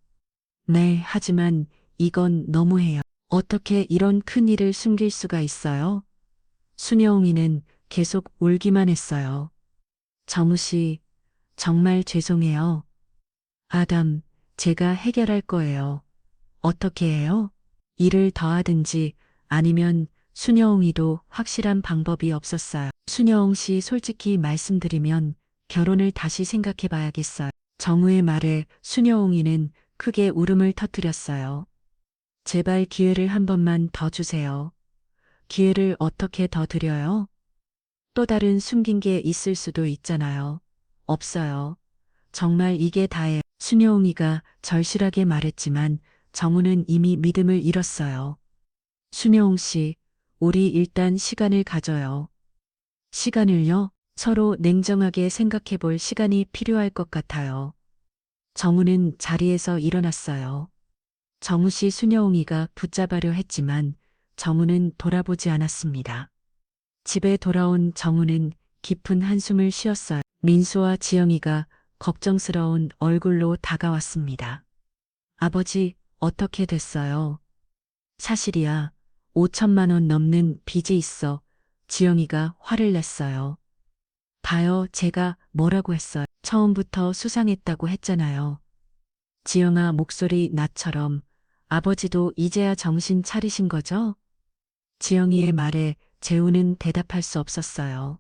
네, 하지만 이건 너무해요. 어떻게 이런 큰 일을 숨길 수가 있어요? 순여옹이는 계속 울기만 했어요. 정우 씨, 정말 죄송해요. 아담, 제가 해결할 거예요. 어떻게 해요? 일을 더 하든지 아니면 순여옹이도 확실한 방법이 없었어요. 순여옹 씨, 솔직히 말씀드리면 결혼을 다시 생각해 봐야겠어요. 정우의 말에 순여옹이는 크게 울음을 터뜨렸어요. 제발 기회를 한 번만 더 주세요. 기회를 어떻게 더 드려요? 또 다른 숨긴 게 있을 수도 있잖아요. 없어요. 정말 이게 다예요. 순여옹이가 절실하게 말했지만 정우는 이미 믿음을 잃었어요. 순여옹 씨, 우리 일단 시간을 가져요. 시간을요? 서로 냉정하게 생각해 볼 시간이 필요할 것 같아요. 정우는 자리에서 일어났어요. 정우 씨, 순여옹이가 붙잡으려 했지만 정우는 돌아보지 않았습니다. 집에 돌아온 정우는 깊은 한숨을 쉬었어요. 민수와 지영이가 걱정스러운 얼굴로 다가왔습니다. 아버지, 어떻게 됐어요? 사실이야. 5천만 원 넘는 빚이 있어. 지영이가 화를 냈어요. 봐요, 제가 뭐라고 했어요. 처음부터 수상했다고 했잖아요. 지영아, 목소리 나처럼. 아버지도 이제야 정신 차리신 거죠? 지영이의 말에 재우는 대답할 수 없었어요.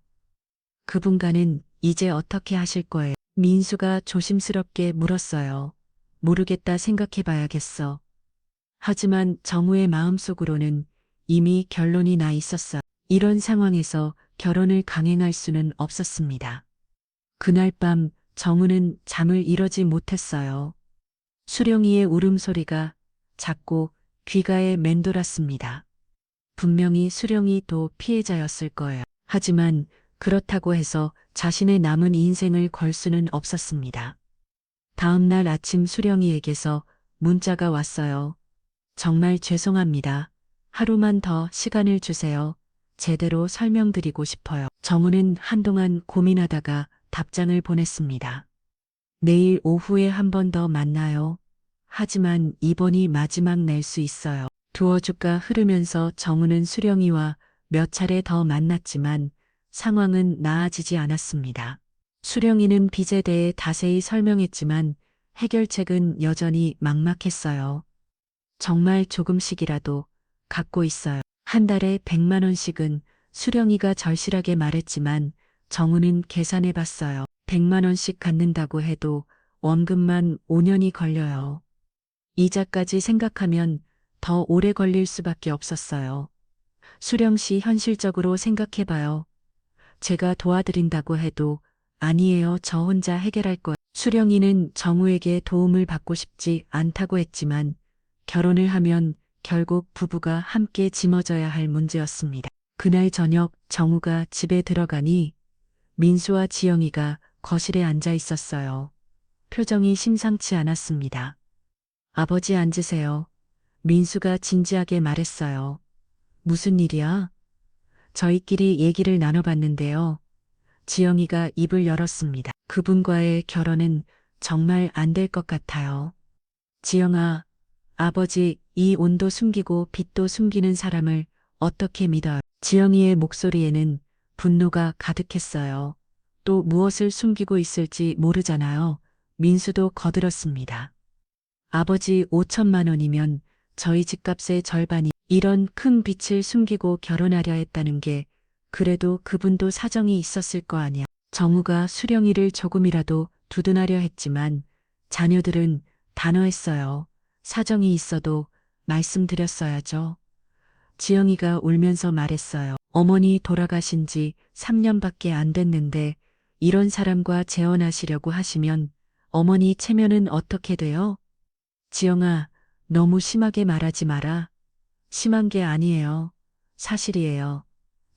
그분과는 이제 어떻게 하실 거예요? 민수가 조심스럽게 물었어요. 모르겠다, 생각해 봐야겠어. 하지만 정우의 마음속으로는 이미 결론이 나 있었어요. 이런 상황에서 결혼을 강행할 수는 없었습니다. 그날 밤 정우는 잠을 이루지 못했어요. 수령이의 울음소리가 자꾸 귀가에 맴돌았습니다. 분명히 수령이도 피해자였을 거예요. 하지만 그렇다고 해서 자신의 남은 인생을 걸 수는 없었습니다. 다음 날 아침 수령이에게서 문자가 왔어요. 정말 죄송합니다. 하루만 더 시간을 주세요. 제대로 설명드리고 싶어요. 정우는 한동안 고민하다가 답장을 보냈습니다. 내일 오후에 한 번 더 만나요. 하지만 이번이 마지막 낼 수 있어요. 두어 주가 흐르면서 정우는 수령이와 몇 차례 더 만났지만 상황은 나아지지 않았습니다. 수령이는 빚에 대해 자세히 설명했지만 해결책은 여전히 막막했어요. 정말 조금씩이라도 갖고 있어요. 한 달에 100만 원씩은 수령이가 절실하게 말했지만 정우는 계산해 봤어요. 100만 원씩 갖는다고 해도 원금만 5년이 걸려요. 이자까지 생각하면 더 오래 걸릴 수밖에 없었어요. 수령 씨, 현실적으로 생각해 봐요. 제가 도와드린다고 해도 아니에요. 저 혼자 해결할 거예요. 수령이는 정우에게 도움을 받고 싶지 않다고 했지만 결혼을 하면 결국 부부가 함께 짊어져야 할 문제였습니다. 그날 저녁 정우가 집에 들어가니 민수와 지영이가 거실에 앉아 있었어요. 표정이 심상치 않았습니다. 아버지, 앉으세요. 민수가 진지하게 말했어요. 무슨 일이야? 저희끼리 얘기를 나눠봤는데요. 지영이가 입을 열었습니다. 그분과의 결혼은 정말 안 될 것 같아요. 지영아, 아버지, 이 온도 숨기고 빚도 숨기는 사람을 어떻게 믿어요? 지영이의 목소리에는 분노가 가득했어요. 또 무엇을 숨기고 있을지 모르잖아요. 민수도 거들었습니다. 아버지, 5천만 원이면 저희 집값의 절반이 이런 큰 빚을 숨기고 결혼하려 했다는 게 그래도 그분도 사정이 있었을 거 아니야. 정우가 수령이를 조금이라도 두둔하려 했지만 자녀들은 단호했어요. 사정이 있어도 말씀드렸어야죠. 지영이가 울면서 말했어요. 어머니 돌아가신 지 3년밖에 안 됐는데 이런 사람과 재혼하시려고 하시면 어머니 체면은 어떻게 돼요? 지영아, 너무 심하게 말하지 마라. 심한 게 아니에요. 사실이에요.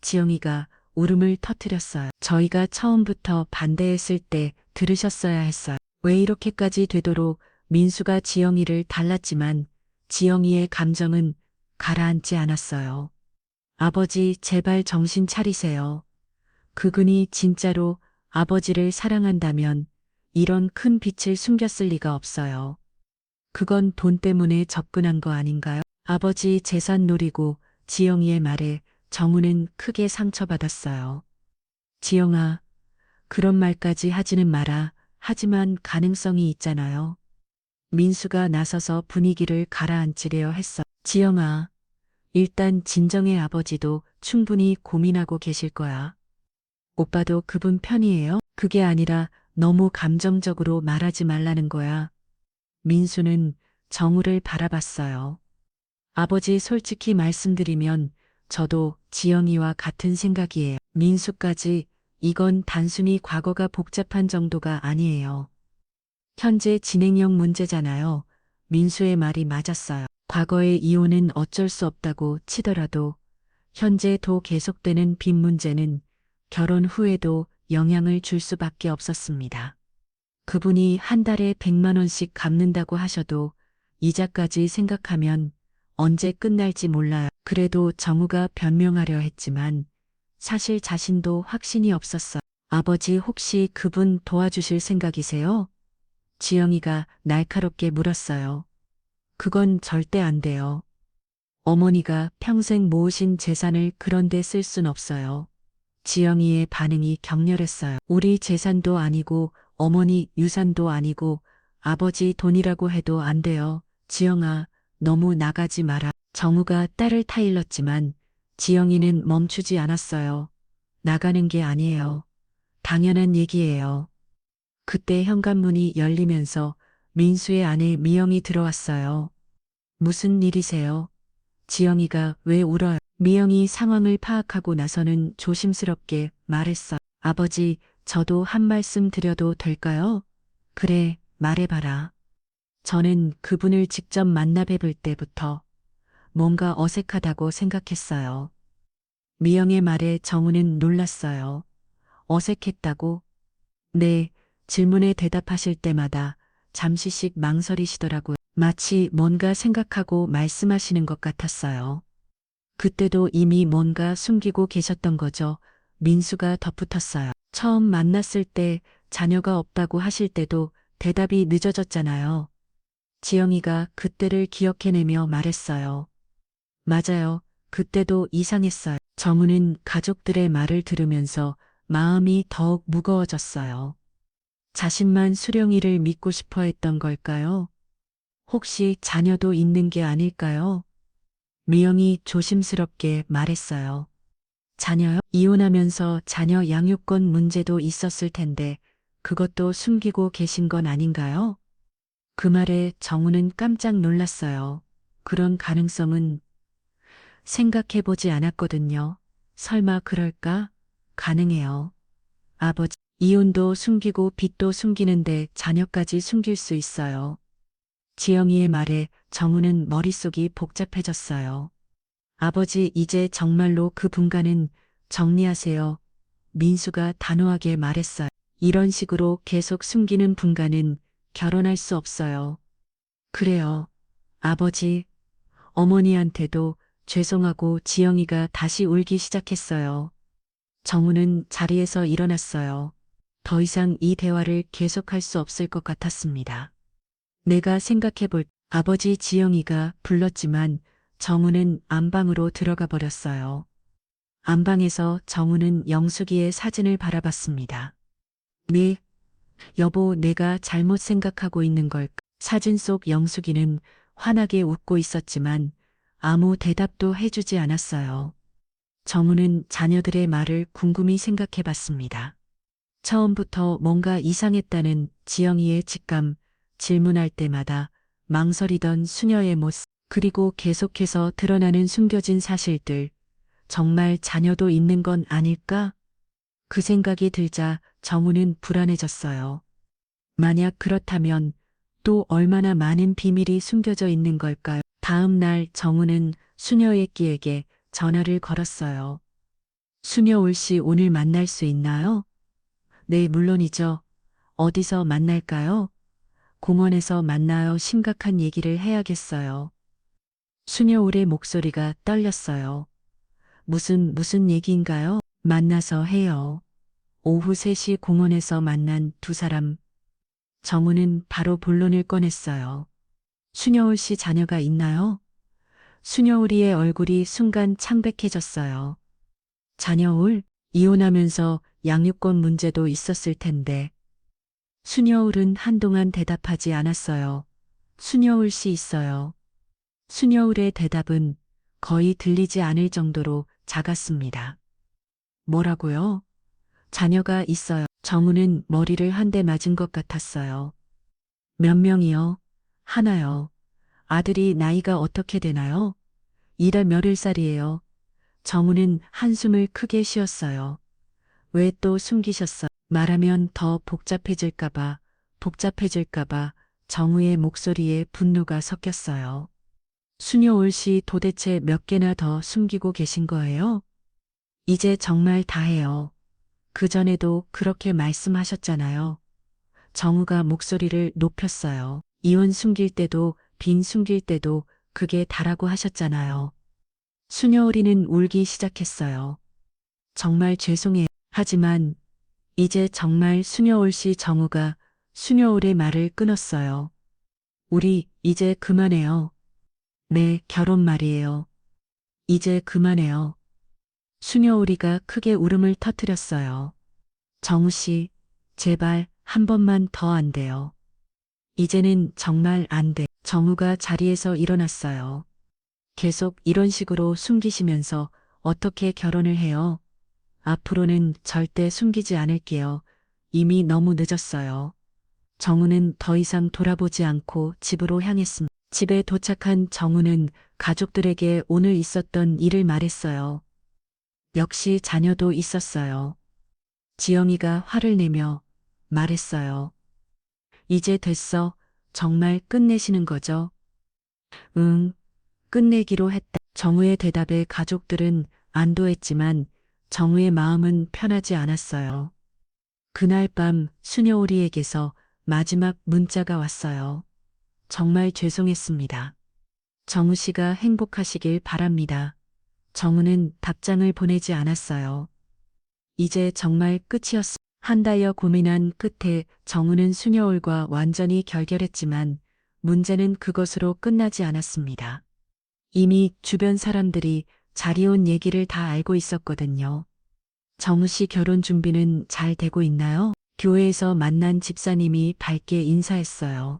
지영이가 울음을 터뜨렸어요. 저희가 처음부터 반대했을 때 들으셨어야 했어요. 왜 이렇게까지 되도록 민수가 지영이를 달랐지만 지영이의 감정은 가라앉지 않았어요. 아버지, 제발 정신 차리세요. 그분이 진짜로 아버지를 사랑한다면 이런 큰 빚을 숨겼을 리가 없어요. 그건 돈 때문에 접근한 거 아닌가요? 아버지 재산 노리고 지영이의 말에 정우는 크게 상처받았어요. 지영아, 그런 말까지 하지는 마라. 하지만 가능성이 있잖아요. 민수가 나서서 분위기를 가라앉히려 했어. 지영아, 일단 진정의 아버지도 충분히 고민하고 계실 거야. 오빠도 그분 편이에요? 그게 아니라 너무 감정적으로 말하지 말라는 거야. 민수는 정우를 바라봤어요. 아버지 솔직히 말씀드리면 저도 지영이와 같은 생각이에요. 민수까지 이건 단순히 과거가 복잡한 정도가 아니에요. 현재 진행형 문제잖아요. 민수의 말이 맞았어요. 과거의 이혼은 어쩔 수 없다고 치더라도 현재 도 계속되는 빚 문제는 결혼 후에도 영향을 줄 수밖에 없었습니다. 그분이 한 달에 100만 원씩 갚는다고 하셔도 이자까지 생각하면 언제 끝날지 몰라요. 그래도 정우가 변명하려 했지만 사실 자신도 확신이 없었어. 아버지 혹시 그분 도와주실 생각이세요? 지영이가 날카롭게 물었어요. 그건 절대 안 돼요. 어머니가 평생 모으신 재산을 그런 데 쓸 순 없어요. 지영이의 반응이 격렬했어요. 우리 재산도 아니고 어머니 유산도 아니고 아버지 돈이라고 해도 안 돼요. 지영아, 너무 나가지 마라. 정우가 딸을 타일렀지만 지영이는 멈추지 않았어요. 나가는 게 아니에요. 당연한 얘기예요. 그때 현관문이 열리면서 민수의 아내 미영이 들어왔어요. 무슨 일이세요? 지영이가 왜 울어요? 미영이 상황을 파악하고 나서는 조심스럽게 말했어. 아버지, 저도 한 말씀 드려도 될까요? 그래, 말해봐라. 저는 그분을 직접 만나 뵙을 때부터 뭔가 어색하다고 생각했어요. 미영의 말에 정우는 놀랐어요. 어색했다고? 네, 질문에 대답하실 때마다 잠시씩 망설이시더라고요. 마치 뭔가 생각하고 말씀하시는 것 같았어요. 그때도 이미 뭔가 숨기고 계셨던 거죠. 민수가 덧붙였어요. 처음 만났을 때 자녀가 없다고 하실 때도 대답이 늦어졌잖아요. 지영이가 그때를 기억해내며 말했어요. 맞아요. 그때도 이상했어요. 정우는 가족들의 말을 들으면서 마음이 더욱 무거워졌어요. 자신만 수령이를 믿고 싶어 했던 걸까요? 혹시 자녀도 있는 게 아닐까요? 미영이 조심스럽게 말했어요. 자녀요? 이혼하면서 자녀 양육권 문제도 있었을 텐데 그것도 숨기고 계신 건 아닌가요? 그 말에 정우는 깜짝 놀랐어요. 그런 가능성은 생각해보지 않았거든요. 설마 그럴까? 가능해요. 아버지, 이혼도 숨기고 빚도 숨기는데 자녀까지 숨길 수 있어요. 지영이의 말에 정우는 머릿속이 복잡해졌어요. 아버지, 이제 정말로 그 분간은 정리하세요. 민수가 단호하게 말했어요. 이런 식으로 계속 숨기는 분간은 결혼할 수 없어요. 그래요. 아버지, 어머니한테도 죄송하고 지영이가 다시 울기 시작했어요. 정우는 자리에서 일어났어요. 더 이상 이 대화를 계속할 수 없을 것 같았습니다. 내가 생각해볼 아버지 지영이가 불렀지만 정우는 안방으로 들어가 버렸어요. 안방에서 정우는 영숙이의 사진을 바라봤습니다. 네, 여보, 내가 잘못 생각하고 있는 걸까? 사진 속 영숙이는 환하게 웃고 있었지만 아무 대답도 해주지 않았어요. 정우는 자녀들의 말을 궁금히 생각해 봤습니다. 처음부터 뭔가 이상했다는 지영이의 직감, 질문할 때마다 망설이던 수녀의 모습, 그리고 계속해서 드러나는 숨겨진 사실들, 정말 자녀도 있는 건 아닐까? 그 생각이 들자 정우는 불안해졌어요. 만약 그렇다면 또 얼마나 많은 비밀이 숨겨져 있는 걸까요? 다음 날 정우는 수녀의 끼에게 전화를 걸었어요. 수녀 씨 오늘 만날 수 있나요? 네, 물론이죠. 어디서 만날까요? 공원에서 만나요. 심각한 얘기를 해야겠어요. 수녀올의 목소리가 떨렸어요. 무슨 얘기인가요? 만나서 해요. 오후 3시 공원에서 만난 두 사람. 정우는 바로 본론을 꺼냈어요. 수녀올 씨 자녀가 있나요? 수녀오리의 얼굴이 순간 창백해졌어요. 자녀올? 이혼하면서 양육권 문제도 있었을 텐데. 수녀울은 한동안 대답하지 않았어요. 수녀울 씨 있어요. 수녀울의 대답은 거의 들리지 않을 정도로 작았습니다. 뭐라고요? 자녀가 있어요. 정우는 머리를 한 대 맞은 것 같았어요. 몇 명이요? 하나요. 아들이 나이가 어떻게 되나요? 이달 몇일 살이에요. 정우는 한숨을 크게 쉬었어요. 왜 또 숨기셨어? 말하면 더 복잡해질까봐 정우의 목소리에 분노가 섞였어요. 수녀올 씨 도대체 몇 개나 더 숨기고 계신 거예요? 이제 정말 다 해요. 그전에도 그렇게 말씀하셨잖아요. 정우가 목소리를 높였어요. 이혼 숨길 때도 빈 숨길 때도 그게 다라고 하셨잖아요. 수녀오리는 울기 시작했어요. 정말 죄송해요. 하지만 이제 정말 수녀올 씨 정우가 수녀올의 말을 끊었어요. 우리 이제 그만해요. 네, 결혼 말이에요. 이제 그만해요. 수녀오리가 크게 울음을 터뜨렸어요. 정우 씨, 제발 한 번만 더 안 돼요. 이제는 정말 안 돼. 정우가 자리에서 일어났어요. 계속 이런 식으로 숨기시면서 어떻게 결혼을 해요? 앞으로는 절대 숨기지 않을게요. 이미 너무 늦었어요. 정우는 더 이상 돌아보지 않고 집으로 향했습니다. 집에 도착한 정우는 가족들에게 오늘 있었던 일을 말했어요. 역시 자녀도 있었어요. 지영이가 화를 내며 말했어요. 이제 됐어. 정말 끝내시는 거죠? 응, 끝내기로 했다. 정우의 대답에 가족들은 안도했지만 정우의 마음은 편하지 않았어요. 그날 밤 수녀오리에게서 마지막 문자가 왔어요. 정말 죄송했습니다. 정우 씨가 행복하시길 바랍니다. 정우는 답장을 보내지 않았어요. 이제 정말 끝이었어. 한 달여 고민한 끝에 정우는 수녀올과 완전히 결결했지만 문제는 그것으로 끝나지 않았습니다. 이미 주변 사람들이 자리 온 얘기를 다 알고 있었거든요. 정우 씨 결혼 준비는 잘 되고 있나요? 교회에서 만난 집사님이 밝게 인사했어요.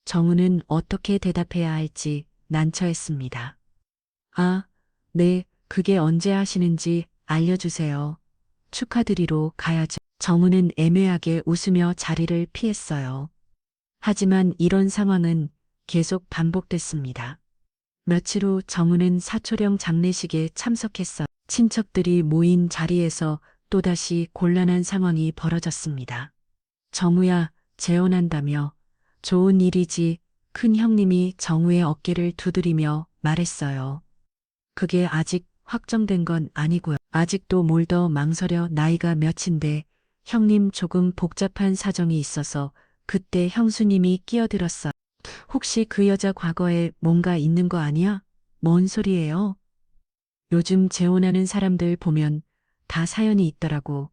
정우는 어떻게 대답해야 할지 난처했습니다. 아, 네, 그게 언제 하시는지 알려주세요. 축하드리러 가야죠. 정우는 애매하게 웃으며 자리를 피했어요. 하지만 이런 상황은 계속 반복됐습니다. 며칠 후 정우는 사초령 장례식에 참석했어. 친척들이 모인 자리에서 또다시 곤란한 상황이 벌어졌습니다. 정우야, 재혼한다며. 좋은 일이지. 큰 형님이 정우의 어깨를 두드리며 말했어요. 그게 아직 확정된 건 아니고요. 아직도 뭘 더 망설여. 나이가 몇인데 형님 조금 복잡한 사정이 있어서 그때 형수님이 끼어들었어. 혹시 그 여자 과거에 뭔가 있는 거 아니야? 뭔 소리예요? 요즘 재혼하는 사람들 보면 다 사연이 있더라고.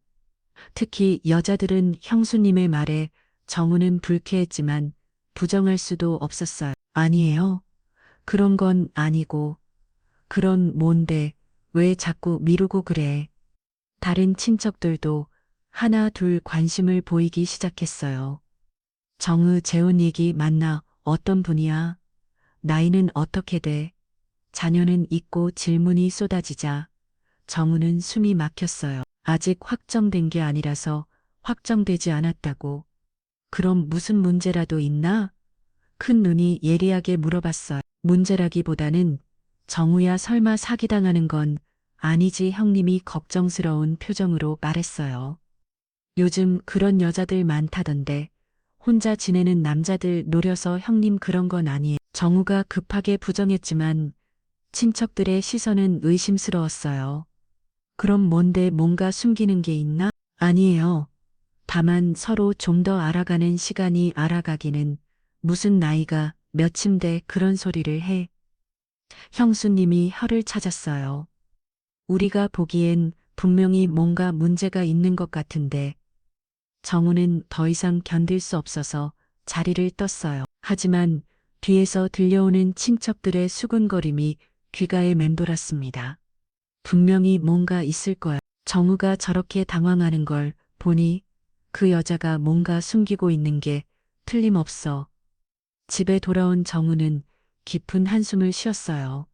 특히 여자들은 형수님의 말에 정우는 불쾌했지만 부정할 수도 없었어요. 아니에요. 그런 건 아니고. 그런 뭔데 왜 자꾸 미루고 그래. 다른 친척들도 하나 둘 관심을 보이기 시작했어요. 정우 재혼 얘기 맞나? 어떤 분이야? 나이는 어떻게 돼? 자녀는 있고 질문이 쏟아지자 정우는 숨이 막혔어요. 아직 확정된 게 아니라서 확정되지 않았다고. 그럼 무슨 문제라도 있나? 큰 눈이 예리하게 물어봤어요. 문제라기보다는 정우야 설마 사기당하는 건 아니지 형님이 걱정스러운 표정으로 말했어요. 요즘 그런 여자들 많다던데 혼자 지내는 남자들 노려서 형님 그런 건 아니에요. 정우가 급하게 부정했지만 친척들의 시선은 의심스러웠어요. 그럼 뭔데 뭔가 숨기는 게 있나? 아니에요. 다만 서로 좀 더 알아가는 시간이 알아가기는 무슨 나이가 몇인데 그런 소리를 해. 형수님이 혀를 찾았어요. 우리가 보기엔 분명히 뭔가 문제가 있는 것 같은데 정우는 더 이상 견딜 수 없어서 자리를 떴어요. 하지만 뒤에서 들려오는 친척들의 수군거림이 귀가에 맴돌았습니다. 분명히 뭔가 있을 거야. 정우가 저렇게 당황하는 걸 보니 그 여자가 뭔가 숨기고 있는 게 틀림없어. 집에 돌아온 정우는 깊은 한숨을 쉬었어요.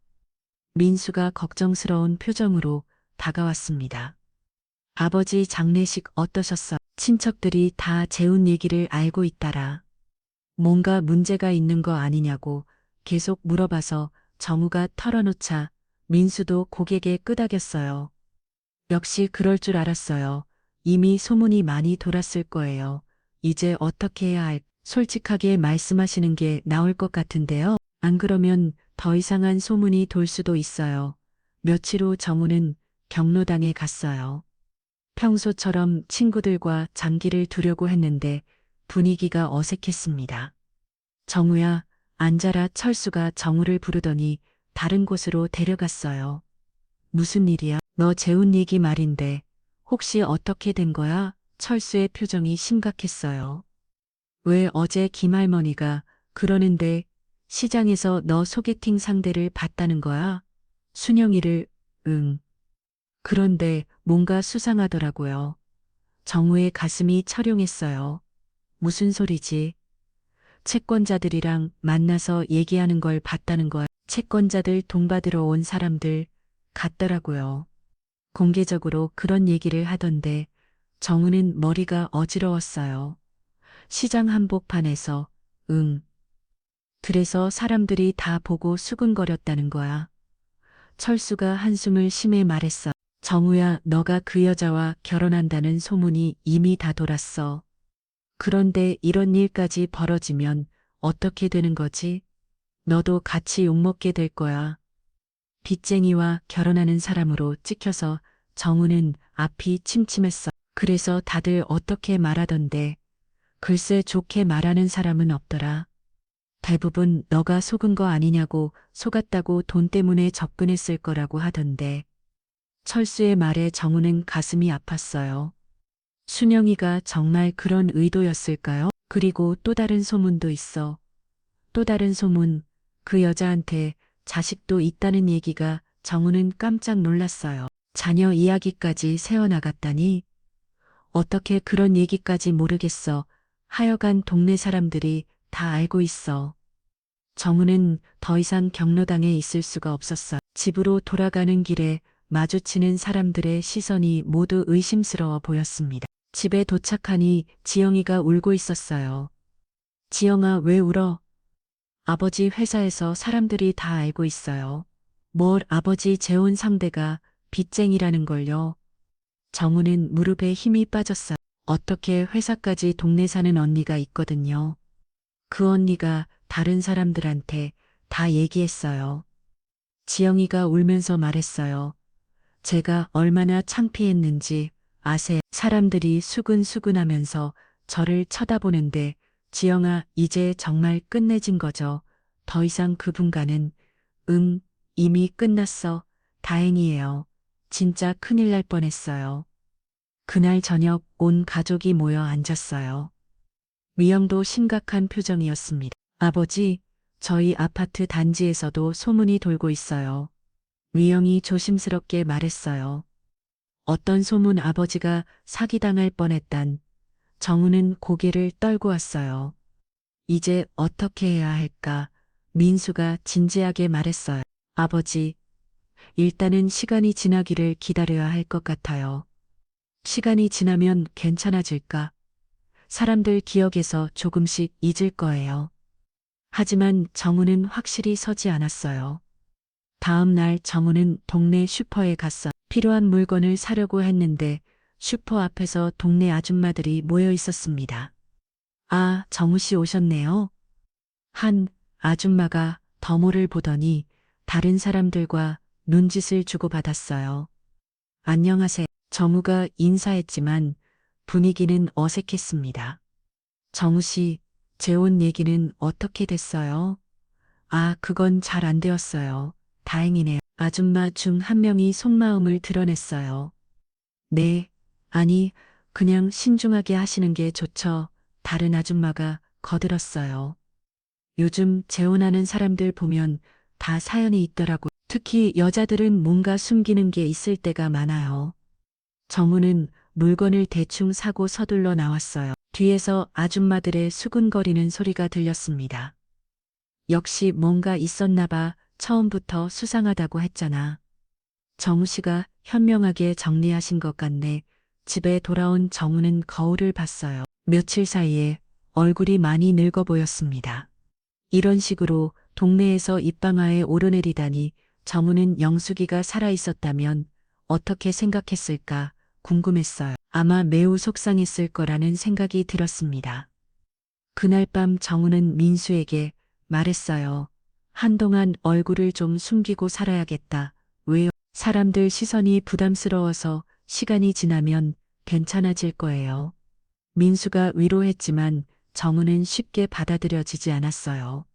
민수가 걱정스러운 표정으로 다가왔습니다. 아버지 장례식 어떠셨어? 친척들이 다 재훈 얘기를 알고 있다라. 뭔가 문제가 있는 거 아니냐고 계속 물어봐서 정우가 털어놓자 민수도 고개게 끄덕였어요. 역시 그럴 줄 알았어요. 이미 소문이 많이 돌았을 거예요. 이제 어떻게 해야 할, 솔직하게 말씀하시는 게 나을 것 같은데요. 안 그러면 더 이상한 소문이 돌 수도 있어요. 며칠 후 정우는 경로당에 갔어요. 평소처럼 친구들과 장기를 두려고 했는데 분위기가 어색했습니다. 정우야, 앉아라. 철수가 정우를 부르더니 다른 곳으로 데려갔어요. 무슨 일이야? 너 재훈 얘기 말인데 혹시 어떻게 된 거야? 철수의 표정이 심각했어요. 왜 어제 김할머니가 그러는데 시장에서 너 소개팅 상대를 봤다는 거야? 순영이를, 응. 그런데 뭔가 수상하더라고요. 정우의 가슴이 철용했어요. 무슨 소리지? 채권자들이랑 만나서 얘기하는 걸 봤다는 거야. 채권자들 돈 받으러 온 사람들 같더라고요. 공개적으로 그런 얘기를 하던데 정우는 머리가 어지러웠어요. 시장 한복판에서, 응. 그래서 사람들이 다 보고 수근거렸다는 거야. 철수가 한숨을 쉬며 말했어. 정우야, 너가 그 여자와 결혼한다는 소문이 이미 다 돌았어. 그런데 이런 일까지 벌어지면 어떻게 되는 거지? 너도 같이 욕먹게 될 거야. 빚쟁이와 결혼하는 사람으로 찍혀서 정우는 앞이 침침했어. 그래서 다들 어떻게 말하던데 글쎄 좋게 말하는 사람은 없더라. 대부분 너가 속은 거 아니냐고 속았다고 돈 때문에 접근했을 거라고 하던데 철수의 말에 정우는 가슴이 아팠어요. 순영이가 정말 그런 의도였을까요? 그리고 또 다른 소문도 있어. 또 다른 소문, 그 여자한테 자식도 있다는 얘기가 정우는 깜짝 놀랐어요. 자녀 이야기까지 새어나갔다니 어떻게 그런 얘기까지 모르겠어. 하여간 동네 사람들이 다 알고 있어. 정우는 더 이상 경로당에 있을 수가 없었어. 집으로 돌아가는 길에 마주치는 사람들의 시선이 모두 의심스러워 보였습니다. 집에 도착하니 지영이가 울고 있었어요. 지영아, 왜 울어? 아버지 회사에서 사람들이 다 알고 있어요. 뭘 아버지 재혼 상대가 빚쟁이라는 걸요. 정우는 무릎에 힘이 빠졌어요. 어떻게 회사까지 동네 사는 언니가 있거든요. 그 언니가 다른 사람들한테 다 얘기했어요. 지영이가 울면서 말했어요. 제가 얼마나 창피했는지 아세요? 사람들이 수근수근하면서 저를 쳐다보는데 지영아, 이제 정말 끝내진 거죠. 더 이상 그분과는 이미 끝났어. 다행이에요. 진짜 큰일 날 뻔했어요. 그날 저녁 온 가족이 모여 앉았어요. 미영도 심각한 표정이었습니다. 아버지, 저희 아파트 단지에서도 소문이 돌고 있어요. 미영이 조심스럽게 말했어요. 어떤 소문? 아버지가 사기당할 뻔했단. 정우는 고개를 떨고 왔어요. 이제 어떻게 해야 할까? 민수가 진지하게 말했어요. 아버지, 일단은 시간이 지나기를 기다려야 할 것 같아요. 시간이 지나면 괜찮아질까? 사람들 기억에서 조금씩 잊을 거예요. 하지만 정우는 확실히 서지 않았어요. 다음 날 정우는 동네 슈퍼에 갔어. 필요한 물건을 사려고 했는데 슈퍼 앞에서 동네 아줌마들이 모여 있었습니다. 아, 정우 씨 오셨네요. 한 아줌마가 더모를 보더니 다른 사람들과 눈짓을 주고받았어요. 안녕하세요. 정우가 인사했지만 분위기는 어색했습니다. 정우 씨, 재혼 얘기는 어떻게 됐어요? 아, 그건 잘 안 되었어요. 다행이네요. 아줌마 중 한 명이 속마음을 드러냈어요. 네, 아니, 그냥 신중하게 하시는 게 좋죠. 다른 아줌마가 거들었어요. 요즘 재혼하는 사람들 보면 다 사연이 있더라고. 특히 여자들은 뭔가 숨기는 게 있을 때가 많아요. 정우는 물건을 대충 사고 서둘러 나왔어요. 뒤에서 아줌마들의 수근거리는 소리가 들렸습니다. 역시 뭔가 있었나 봐. 처음부터 수상하다고 했잖아. 정우 씨가 현명하게 정리하신 것 같네. 집에 돌아온 정우는 거울을 봤어요. 며칠 사이에 얼굴이 많이 늙어 보였습니다. 이런 식으로 동네에서 입방아에 오르내리다니 정우는 영숙이가 살아 있었다면 어떻게 생각했을까 궁금했어요. 아마 매우 속상했을 거라는 생각이 들었습니다. 그날 밤 정우는 민수에게 말했어요. 한동안 얼굴을 좀 숨기고 살아야겠다. 왜요? 사람들 시선이 부담스러워서 시간이 지나면 괜찮아질 거예요. 민수가 위로했지만 정우는 쉽게 받아들여지지 않았어요.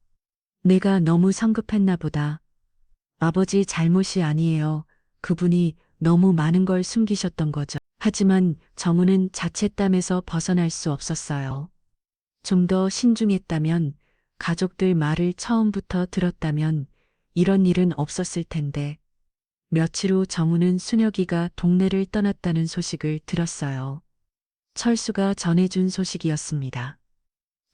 내가 너무 성급했나 보다. 아버지 잘못이 아니에요. 그분이 너무 많은 걸 숨기셨던 거죠. 하지만 정우는 자칫담에서 벗어날 수 없었어요. 좀 더 신중했다면, 가족들 말을 처음부터 들었다면 이런 일은 없었을 텐데. 며칠 후 정우는 순혁이가 동네를 떠났다는 소식을 들었어요. 철수가 전해준 소식이었습니다.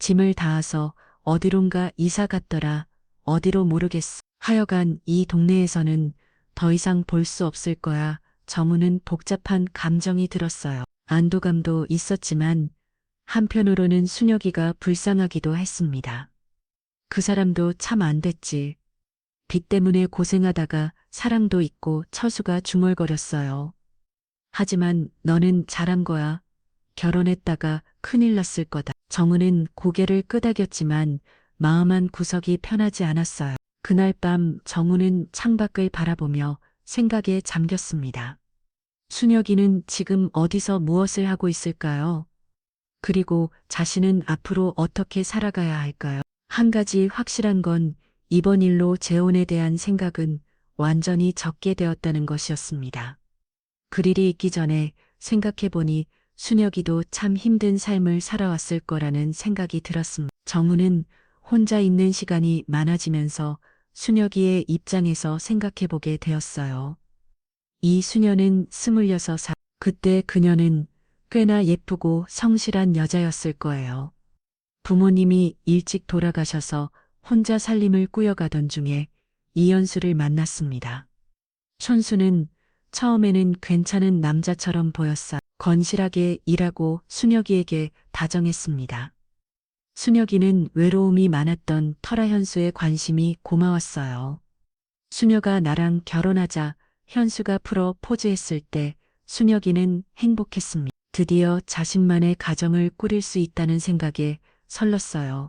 짐을 다아서 어디론가 이사 갔더라. 어디로 모르겠어. 하여간 이 동네에서는 더 이상 볼 수 없을 거야. 정우는 복잡한 감정이 들었어요. 안도감도 있었지만 한편으로는 순혁이가 불쌍하기도 했습니다. 그 사람도 참 안 됐지. 빚 때문에 고생하다가 사랑도 잊고 처수가 중얼거렸어요. 하지만 너는 잘한 거야. 결혼했다가 큰일 났을 거다. 정우는 고개를 끄덕였지만 마음 한 구석이 편하지 않았어요. 그날 밤 정우는 창밖을 바라보며 생각에 잠겼습니다. 순혁이는 지금 어디서 무엇을 하고 있을까요? 그리고 자신은 앞으로 어떻게 살아가야 할까요? 한 가지 확실한 건 이번 일로 재혼에 대한 생각은 완전히 접게 되었다는 것이었습니다. 그 일이 있기 전에 생각해보니 순혁이도 참 힘든 삶을 살아왔을 거라는 생각이 들었습니다. 정우는 혼자 있는 시간이 많아지면서 순혁이의 입장에서 생각해보게 되었어요. 이 수녀는 26살, 그때 그녀는 꽤나 예쁘고 성실한 여자였을 거예요. 부모님이 일찍 돌아가셔서 혼자 살림을 꾸려가던 중에 이현수를 만났습니다. 촌수는 처음에는 괜찮은 남자처럼 보였어. 건실하게 일하고 순혁이에게 다정했습니다. 순혁이는 외로움이 많았던 터라 현수의 관심이 고마웠어요. 수녀가 나랑 결혼하자 현수가 프로포즈했을 때 순혁이는 행복했습니다. 드디어 자신만의 가정을 꾸릴 수 있다는 생각에 설렜어요.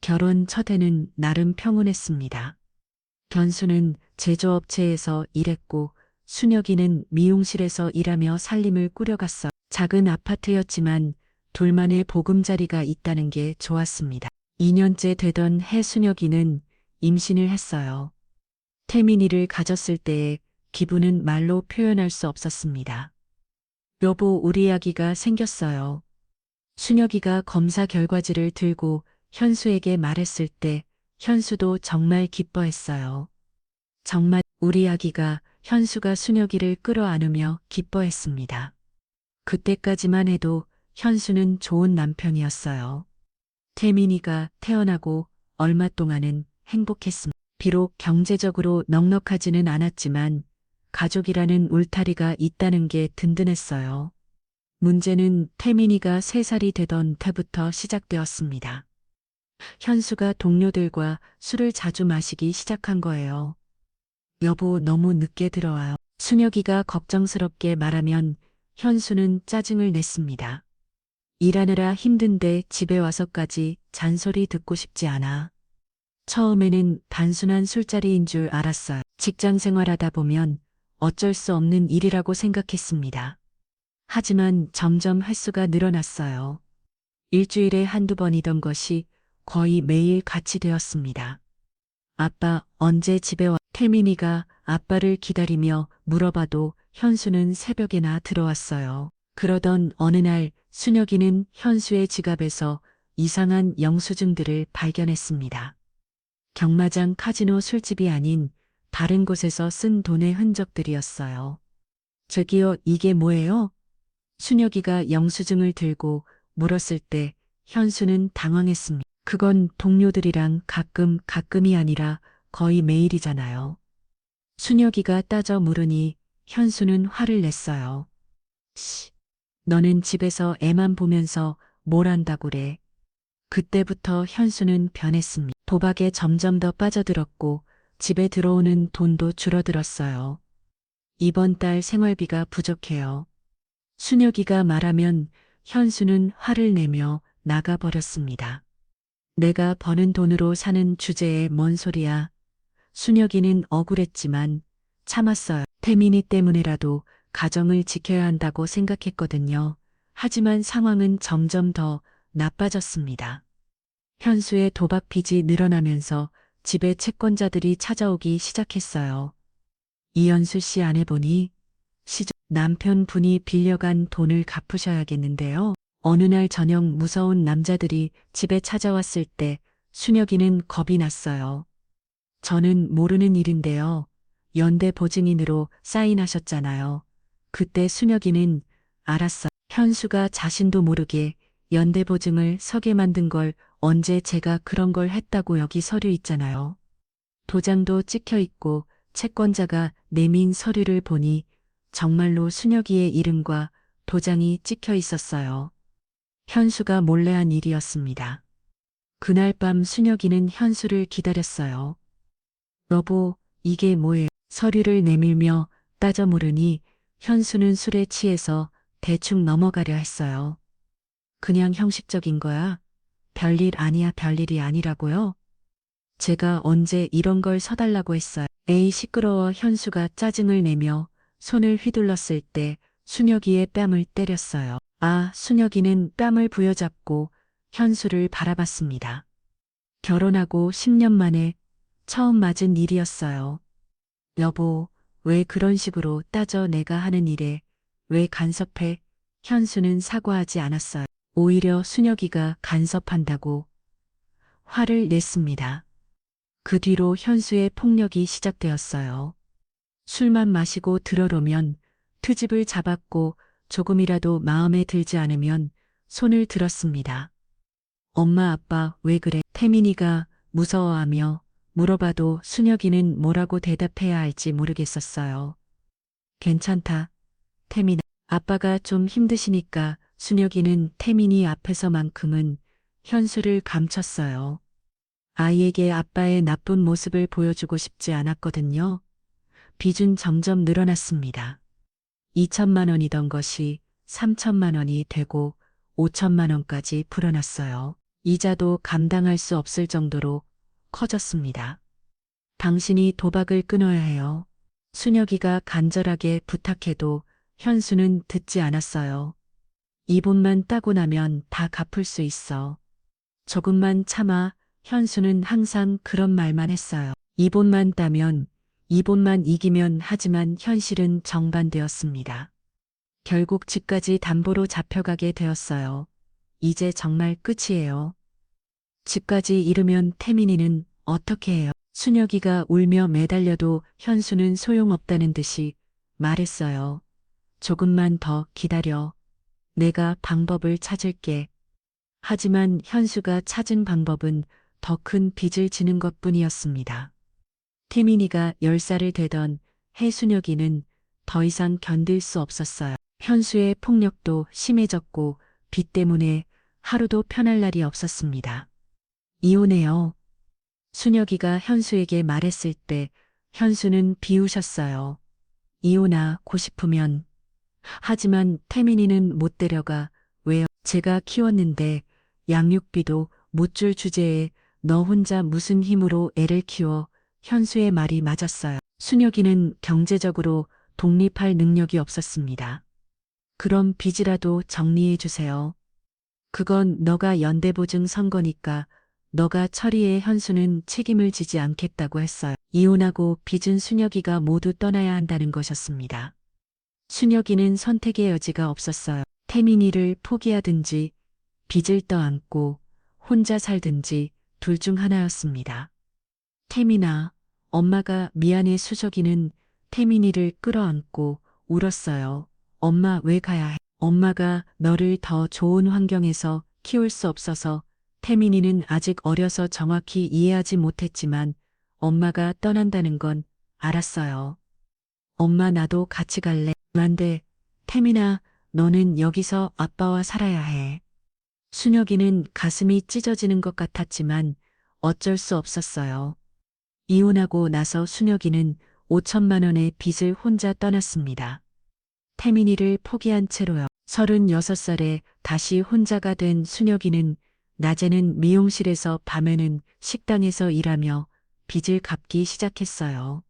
결혼 첫 해는 나름 평온했습니다. 견수는 제조업체에서 일했고 순혁이는 미용실에서 일하며 살림을 꾸려갔어. 작은 아파트였지만 둘만의 보금자리가 있다는 게 좋았습니다. 2년째 되던 해 순혁이는 임신을 했어요. 태민이를 가졌을 때의 기분은 말로 표현할 수 없었습니다. 여보, 우리 아기가 생겼어요. 순혁이가 검사 결과지를 들고 현수에게 말했을 때 현수도 정말 기뻐했어요. 정말 우리 아기가 현수가 순혁이를 끌어안으며 기뻐했습니다. 그때까지만 해도 현수는 좋은 남편이었어요. 태민이가 태어나고 얼마 동안은 행복했습니다. 비록 경제적으로 넉넉하지는 않았지만 가족이라는 울타리가 있다는 게 든든했어요. 문제는 태민이가 3살이 되던 때부터 시작되었습니다. 현수가 동료들과 술을 자주 마시기 시작한 거예요. 여보, 너무 늦게 들어와요. 순혁이가 걱정스럽게 말하면 현수는 짜증을 냈습니다. 일하느라 힘든데 집에 와서까지 잔소리 듣고 싶지 않아. 처음에는 단순한 술자리인 줄 알았어요. 직장 생활하다 보면 어쩔 수 없는 일이라고 생각했습니다. 하지만 점점 횟수가 늘어났어요. 일주일에 한두 번이던 것이 거의 매일 같이 되었습니다. 아빠, 언제 집에 와? 태민이가 아빠를 기다리며 물어봐도 현수는 새벽에나 들어왔어요. 그러던 어느 날 순혁이는 현수의 지갑에서 이상한 영수증들을 발견했습니다. 경마장 카지노 술집이 아닌 다른 곳에서 쓴 돈의 흔적들이었어요. 저기요, 이게 뭐예요? 순혁이가 영수증을 들고 물었을 때 현수는 당황했습니다. 그건 동료들이랑 가끔이 아니라 거의 매일이잖아요. 순혁이가 따져 물으니 현수는 화를 냈어요. 씨, 너는 집에서 애만 보면서 뭘 안다고 그래. 그때부터 현수는 변했습니다. 도박에 점점 더 빠져들었고 집에 들어오는 돈도 줄어들었어요. 이번 달 생활비가 부족해요. 순혁이가 말하면 현수는 화를 내며 나가버렸습니다. 내가 버는 돈으로 사는 주제에 뭔 소리야. 순혁이는 억울했지만 참았어요. 태민이 때문에라도 가정을 지켜야 한다고 생각했거든요. 하지만 상황은 점점 더 나빠졌습니다. 현수의 도박 빚이 늘어나면서 집에 채권자들이 찾아오기 시작했어요. 이현수 씨 아내분이 남편분이 빌려간 돈을 갚으셔야겠는데요. 어느 날 저녁 무서운 남자들이 집에 찾아왔을 때 순혁이는 겁이 났어요. 저는 모르는 일인데요. 연대 보증인으로 사인하셨잖아요. 그때 순혁이는 알았어. 현수가 자신도 모르게 연대 보증을 서게 만든 걸 언제 제가 그런 걸 했다고 여기 서류 있잖아요. 도장도 찍혀 있고 채권자가 내민 서류를 보니 정말로 순혁이의 이름과 도장이 찍혀 있었어요. 현수가 몰래 한 일이었습니다. 그날 밤 순혁이는 현수를 기다렸어요. 여보, 이게 뭐예요? 서류를 내밀며 따져 물으니 현수는 술에 취해서 대충 넘어가려 했어요. 그냥 형식적인 거야. 별일 아니야, 별일이 아니라고요? 제가 언제 이런 걸 서달라고 했어요. 에이, 시끄러워. 현수가 짜증을 내며 손을 휘둘렀을 때 순혁이의 뺨을 때렸어요. 아, 순혁이는 뺨을 부여잡고 현수를 바라봤습니다. 결혼하고 10년 만에 처음 맞은 일이었어요. 여보, 왜 그런 식으로 따져 내가 하는 일에 왜 간섭해? 현수는 사과하지 않았어요. 오히려 순혁이가 간섭한다고 화를 냈습니다. 그 뒤로 현수의 폭력이 시작되었어요. 술만 마시고 들어오면 트집을 잡았고 조금이라도 마음에 들지 않으면 손을 들었습니다. 엄마, 아빠, 왜 그래? 태민이가 무서워하며 물어봐도 순혁이는 뭐라고 대답해야 할지 모르겠었어요. 괜찮다, 태민아. 아빠가 좀 힘드시니까. 순혁이는 태민이 앞에서만큼은 현수를 감췄어요. 아이에게 아빠의 나쁜 모습을 보여주고 싶지 않았거든요. 빚은 점점 늘어났습니다. 2천만 원이던 것이 3천만 원이 되고 5천만 원까지 불어났어요. 이자도 감당할 수 없을 정도로 커졌습니다. 당신이 도박을 끊어야 해요. 순혁이가 간절하게 부탁해도 현수는 듣지 않았어요. 이번만 따고 나면 다 갚을 수 있어. 조금만 참아. 현수는 항상 그런 말만 했어요. 이번만 따면, 이번만 이기면. 하지만 현실은 정반대였습니다. 결국 집까지 담보로 잡혀가게 되었어요. 이제 정말 끝이에요. 집까지 잃으면 태민이는 어떻게 해요? 순혁이가 울며 매달려도 현수는 소용없다는 듯이 말했어요. 조금만 더 기다려. 내가 방법을 찾을게. 하지만 현수가 찾은 방법은 더 큰 빚을 지는 것뿐이었습니다. 태민이가 10살을 되던 해 순혁이는 더 이상 견딜 수 없었어요. 현수의 폭력도 심해졌고 빚 때문에 하루도 편할 날이 없었습니다. 이혼해요. 순혁이가 현수에게 말했을 때 현수는 비우셨어요. 이혼하고 싶으면. 하지만 태민이는 못 데려가. 왜요? 제가 키웠는데 양육비도 못 줄 주제에 너 혼자 무슨 힘으로 애를 키워. 현수의 말이 맞았어요. 순혁이는 경제적으로 독립할 능력이 없었습니다. 그럼 빚이라도 정리해 주세요. 그건 너가 연대보증 선 거니까 너가 처리해. 현수는 책임을 지지 않겠다고 했어요. 이혼하고 빚은 순혁이가 모두 떠나야 한다는 것이었습니다. 순혁이는 선택의 여지가 없었어요. 태민이를 포기하든지 빚을 떠안고 혼자 살든지 둘 중 하나였습니다. 태민아, 엄마가 미안해. 수석이는 태민이를 끌어안고 울었어요. 엄마 왜 가야 해? 엄마가 너를 더 좋은 환경에서 키울 수 없어서. 태민이는 아직 어려서 정확히 이해하지 못했지만 엄마가 떠난다는 건 알았어요. 엄마 나도 같이 갈래. 안 돼. 태민아, 너는 여기서 아빠와 살아야 해. 순혁이는 가슴이 찢어지는 것 같았지만 어쩔 수 없었어요. 이혼하고 나서 순혁이는 5천만 원의 빚을 혼자 떠났습니다. 태민이를 포기한 채로요. 36살에 다시 혼자가 된 순혁이는 낮에는 미용실에서 밤에는 식당에서 일하며 빚을 갚기 시작했어요.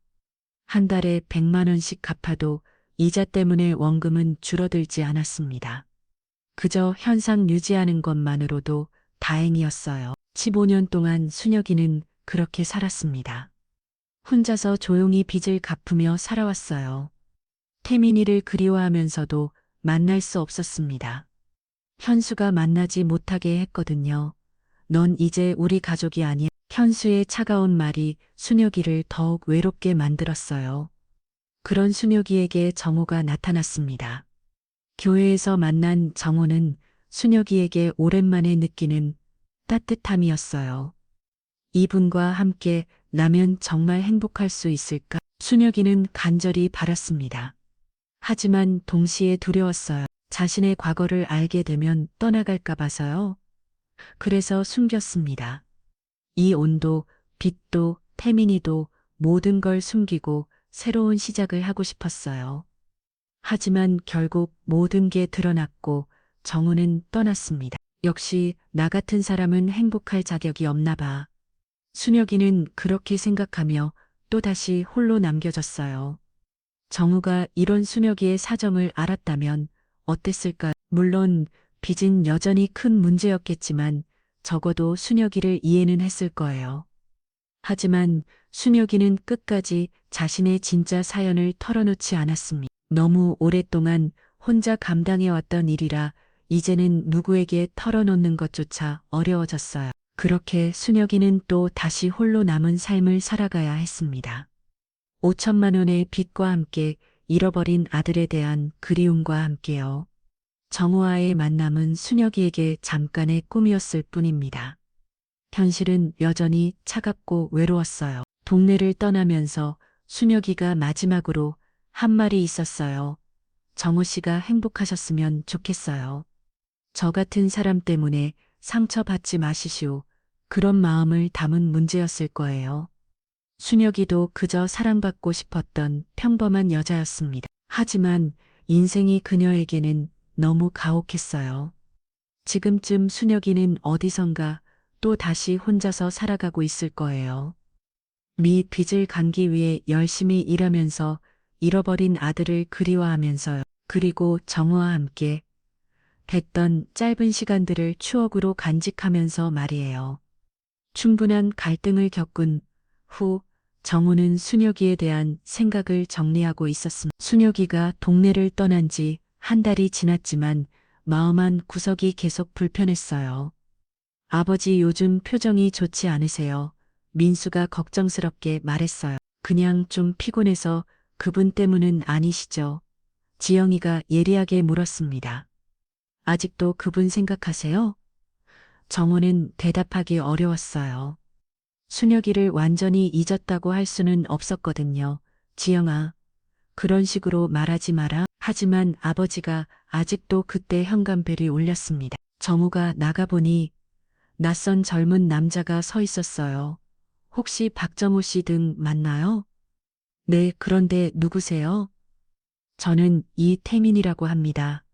한 달에 100만 원씩 갚아도 이자 때문에 원금은 줄어들지 않았습니다. 그저 현상 유지하는 것만으로도 다행이었어요. 15년 동안 순혁이는 그렇게 살았습니다. 혼자서 조용히 빚을 갚으며 살아왔어요. 태민이를 그리워하면서도 만날 수 없었습니다. 현수가 만나지 못하게 했거든요. 넌 이제 우리 가족이 아니야. 현수의 차가운 말이 순혁이를 더욱 외롭게 만들었어요. 그런 순혁이에게 정호가 나타났습니다. 교회에서 만난 정호는 순혁이에게 오랜만에 느끼는 따뜻함이었어요. 이분과 함께 나면 정말 행복할 수 있을까? 순혁이는 간절히 바랐습니다. 하지만 동시에 두려웠어요. 자신의 과거를 알게 되면 떠나갈까 봐서요. 그래서 숨겼습니다. 이 온도, 빛도, 태민이도 모든 걸 숨기고 새로운 시작을 하고 싶었어요. 하지만 결국 모든 게 드러났고 정우는 떠났습니다. 역시 나 같은 사람은 행복할 자격이 없나 봐. 순혁이는 그렇게 생각하며 또다시 홀로 남겨졌어요. 정우가 이런 순혁이의 사정을 알았다면 어땠을까요? 물론 빚은 여전히 큰 문제였겠지만 적어도 순혁이를 이해는 했을 거예요. 하지만 순혁이는 끝까지 자신의 진짜 사연을 털어놓지 않았습니다. 너무 오랫동안 혼자 감당해왔던 일이라 이제는 누구에게 털어놓는 것조차 어려워졌어요. 그렇게 순혁이는 또 다시 홀로 남은 삶을 살아가야 했습니다. 5천만 원의 빚과 함께 잃어버린 아들에 대한 그리움과 함께요. 정호와의 만남은 순혁이에게 잠깐의 꿈이었을 뿐입니다. 현실은 여전히 차갑고 외로웠어요. 동네를 떠나면서 순혁이가 마지막으로 한 말이 있었어요. 정호 씨가 행복하셨으면 좋겠어요. 저 같은 사람 때문에 상처받지 마시시오. 그런 마음을 담은 문제였을 거예요. 순혁이도 그저 사랑받고 싶었던 평범한 여자였습니다. 하지만 인생이 그녀에게는 너무 가혹했어요. 지금쯤 순혁이는 어디선가 또 다시 혼자서 살아가고 있을 거예요. 빚을 갚기 위해 열심히 일하면서 잃어버린 아들을 그리워하면서요. 그리고 정우와 함께 했던 짧은 시간들을 추억으로 간직하면서 말이에요. 충분한 갈등을 겪은 후 정우는 순혁이에 대한 생각을 정리하고 있었습니다. 순혁이가 동네를 떠난 지 한 달이 지났지만 마음 한 구석이 계속 불편했어요. 아버지 요즘 표정이 좋지 않으세요? 민수가 걱정스럽게 말했어요. 그냥 좀 피곤해서. 그분 때문은 아니시죠? 지영이가 예리하게 물었습니다. 아직도 그분 생각하세요? 정호는 대답하기 어려웠어요. 순혁이를 완전히 잊었다고 할 수는 없었거든요. 지영아, 그런 식으로 말하지 마라. 하지만 아버지가 아직도 그때 현관벨이 울렸습니다. 정우가 나가보니 낯선 젊은 남자가 서 있었어요. 혹시 박정우 씨 등 맞나요? 네, 그런데 누구세요? 저는 이태민이라고 합니다.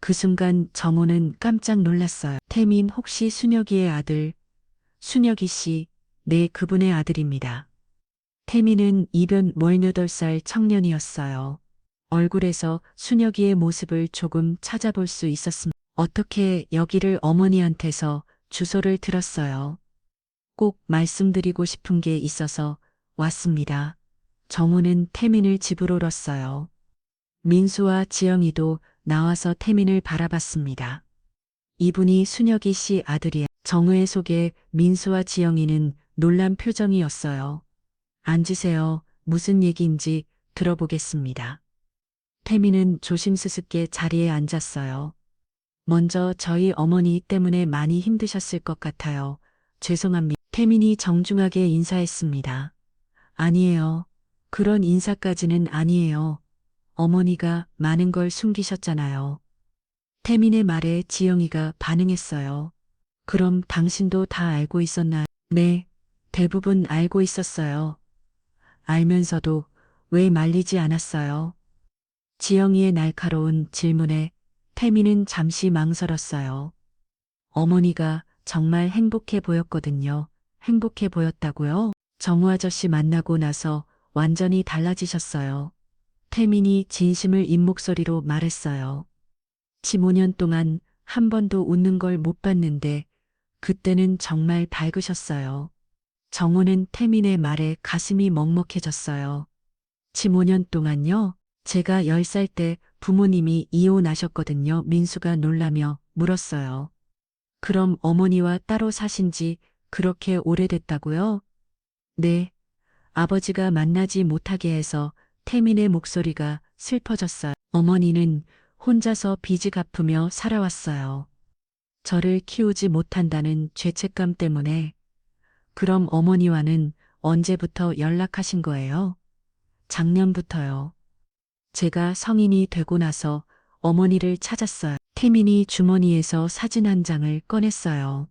그 순간 정우는 깜짝 놀랐어요. 태민 혹시 순혁이의 아들, 순혁이 씨, 네, 그분의 아들입니다. 태민은 이변 18살 청년이었어요. 얼굴에서 순혁이의 모습을 조금 찾아볼 수 있었습니다. 어떻게 여기를 어머니한테서 주소를 들었어요. 꼭 말씀드리고 싶은 게 있어서 왔습니다. 정우는 태민을 집으로 렀어요. 민수와 지영이도 나와서 태민을 바라봤습니다. 이분이 순혁이 씨 아들이야. 정우의 속에 민수와 지영이는 놀란 표정이었어요. 앉으세요. 무슨 얘기인지 들어보겠습니다. 태민은 조심스럽게 자리에 앉았어요. 먼저 저희 어머니 때문에 많이 힘드셨을 것 같아요. 죄송합니다. 태민이 정중하게 인사했습니다. 아니에요. 그런 인사까지는 아니에요. 어머니가 많은 걸 숨기셨잖아요. 태민의 말에 지영이가 반응했어요. 그럼 당신도 다 알고 있었나요? 네, 대부분 알고 있었어요. 알면서도 왜 말리지 않았어요? 지영이의 날카로운 질문에 태민은 잠시 망설였어요. 어머니가 정말 행복해 보였거든요. 행복해 보였다고요? 정우 아저씨 만나고 나서 완전히 달라지셨어요. 태민이 진심을 인 목소리로 말했어요. 15년 동안 한 번도 웃는 걸 못 봤는데 그때는 정말 밝으셨어요. 정우는 태민의 말에 가슴이 먹먹해졌어요. 15년 동안요? 제가 10살 때 부모님이 이혼하셨거든요. 민수가 놀라며 물었어요. 그럼 어머니와 따로 사신 지 그렇게 오래됐다고요? 네. 아버지가 만나지 못하게 해서 태민의 목소리가 슬퍼졌어요. 어머니는 혼자서 빚을 갚으며 살아왔어요. 저를 키우지 못한다는 죄책감 때문에. 그럼 어머니와는 언제부터 연락하신 거예요? 작년부터요. 제가 성인이 되고 나서 어머니를 찾았어요. 태민이 주머니에서 사진 한 장을 꺼냈어요.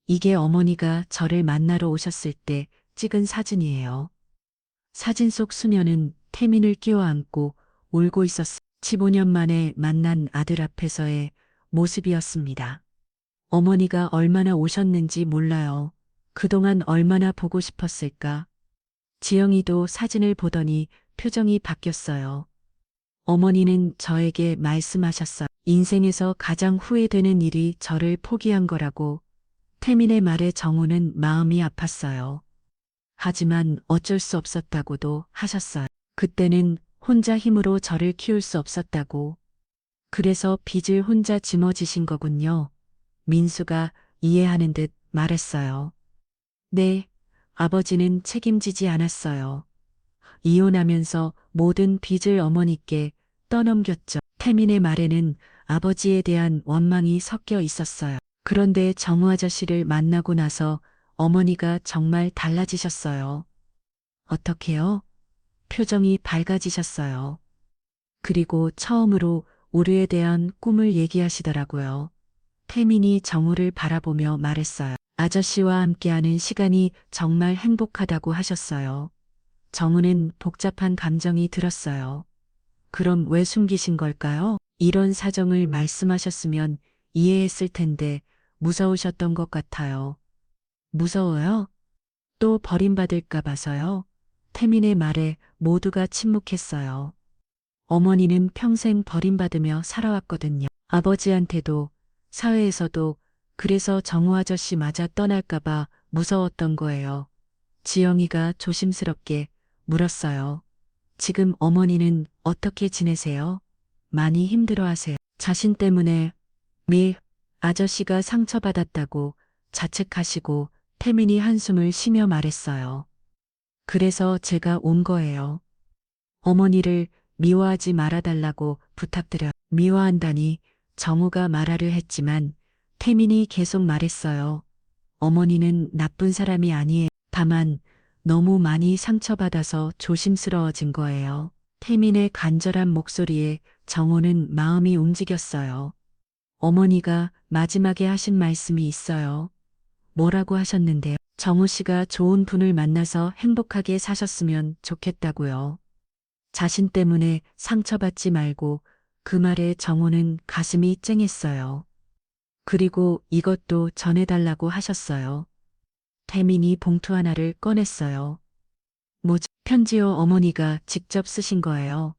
이게 어머니가 저를 만나러 오셨을 때 찍은 사진이에요. 사진 속 수녀는 태민을 끼워안고 울고 있었어. 15년 만에 만난 아들 앞에서의 모습이었습니다. 어머니가 얼마나 오셨는지 몰라요. 그동안 얼마나 보고 싶었을까. 지영이도 사진을 보더니 표정이 바뀌었어요. 어머니는 저에게 말씀하셨어요. 인생에서 가장 후회되는 일이 저를 포기한 거라고. 태민의 말에 정우는 마음이 아팠어요. 하지만 어쩔 수 없었다고도 하셨어요. 그때는 혼자 힘으로 저를 키울 수 없었다고. 그래서 빚을 혼자 짊어지신 거군요. 민수가 이해하는 듯 말했어요. 네, 아버지는 책임지지 않았어요. 이혼하면서 모든 빚을 어머니께 떠넘겼죠. 태민의 말에는 아버지에 대한 원망이 섞여 있었어요. 그런데 정우 아저씨를 만나고 나서 어머니가 정말 달라지셨어요. 어떻게요? 표정이 밝아지셨어요. 그리고 처음으로 우리에 대한 꿈을 얘기하시더라고요. 태민이 정우를 바라보며 말했어요. 아저씨와 함께하는 시간이 정말 행복하다고 하셨어요. 정우는 복잡한 감정이 들었어요. 그럼 왜 숨기신 걸까요? 이런 사정을 말씀하셨으면 이해했을 텐데 무서우셨던 것 같아요. 무서워요? 또 버림받을까 봐서요. 태민의 말에 모두가 침묵했어요. 어머니는 평생 버림받으며 살아왔거든요. 아버지한테도 사회에서도. 그래서 정우 아저씨마저 떠날까봐 무서웠던 거예요. 지영이가 조심스럽게 물었어요. 지금 어머니는 어떻게 지내세요? 많이 힘들어하세요. 자신 때문에 아저씨가 상처받았다고 자책하시고 태민이 한숨을 쉬며 말했어요. 그래서 제가 온 거예요. 어머니를 미워하지 말아달라고 부탁드려. 미워한다니. 정우가 말하려 했지만 태민이 계속 말했어요. 어머니는 나쁜 사람이 아니에요. 다만 너무 많이 상처받아서 조심스러워진 거예요. 태민의 간절한 목소리에 정호는 마음이 움직였어요. 어머니가 마지막에 하신 말씀이 있어요. 뭐라고 하셨는데요? 정우 씨가 좋은 분을 만나서 행복하게 사셨으면 좋겠다고요. 자신 때문에 상처받지 말고 그 말에 정우는 가슴이 쨍했어요. 그리고 이것도 전해달라고 하셨어요. 태민이 봉투 하나를 꺼냈어요. 뭐지? 편지요. 어머니가 직접 쓰신 거예요.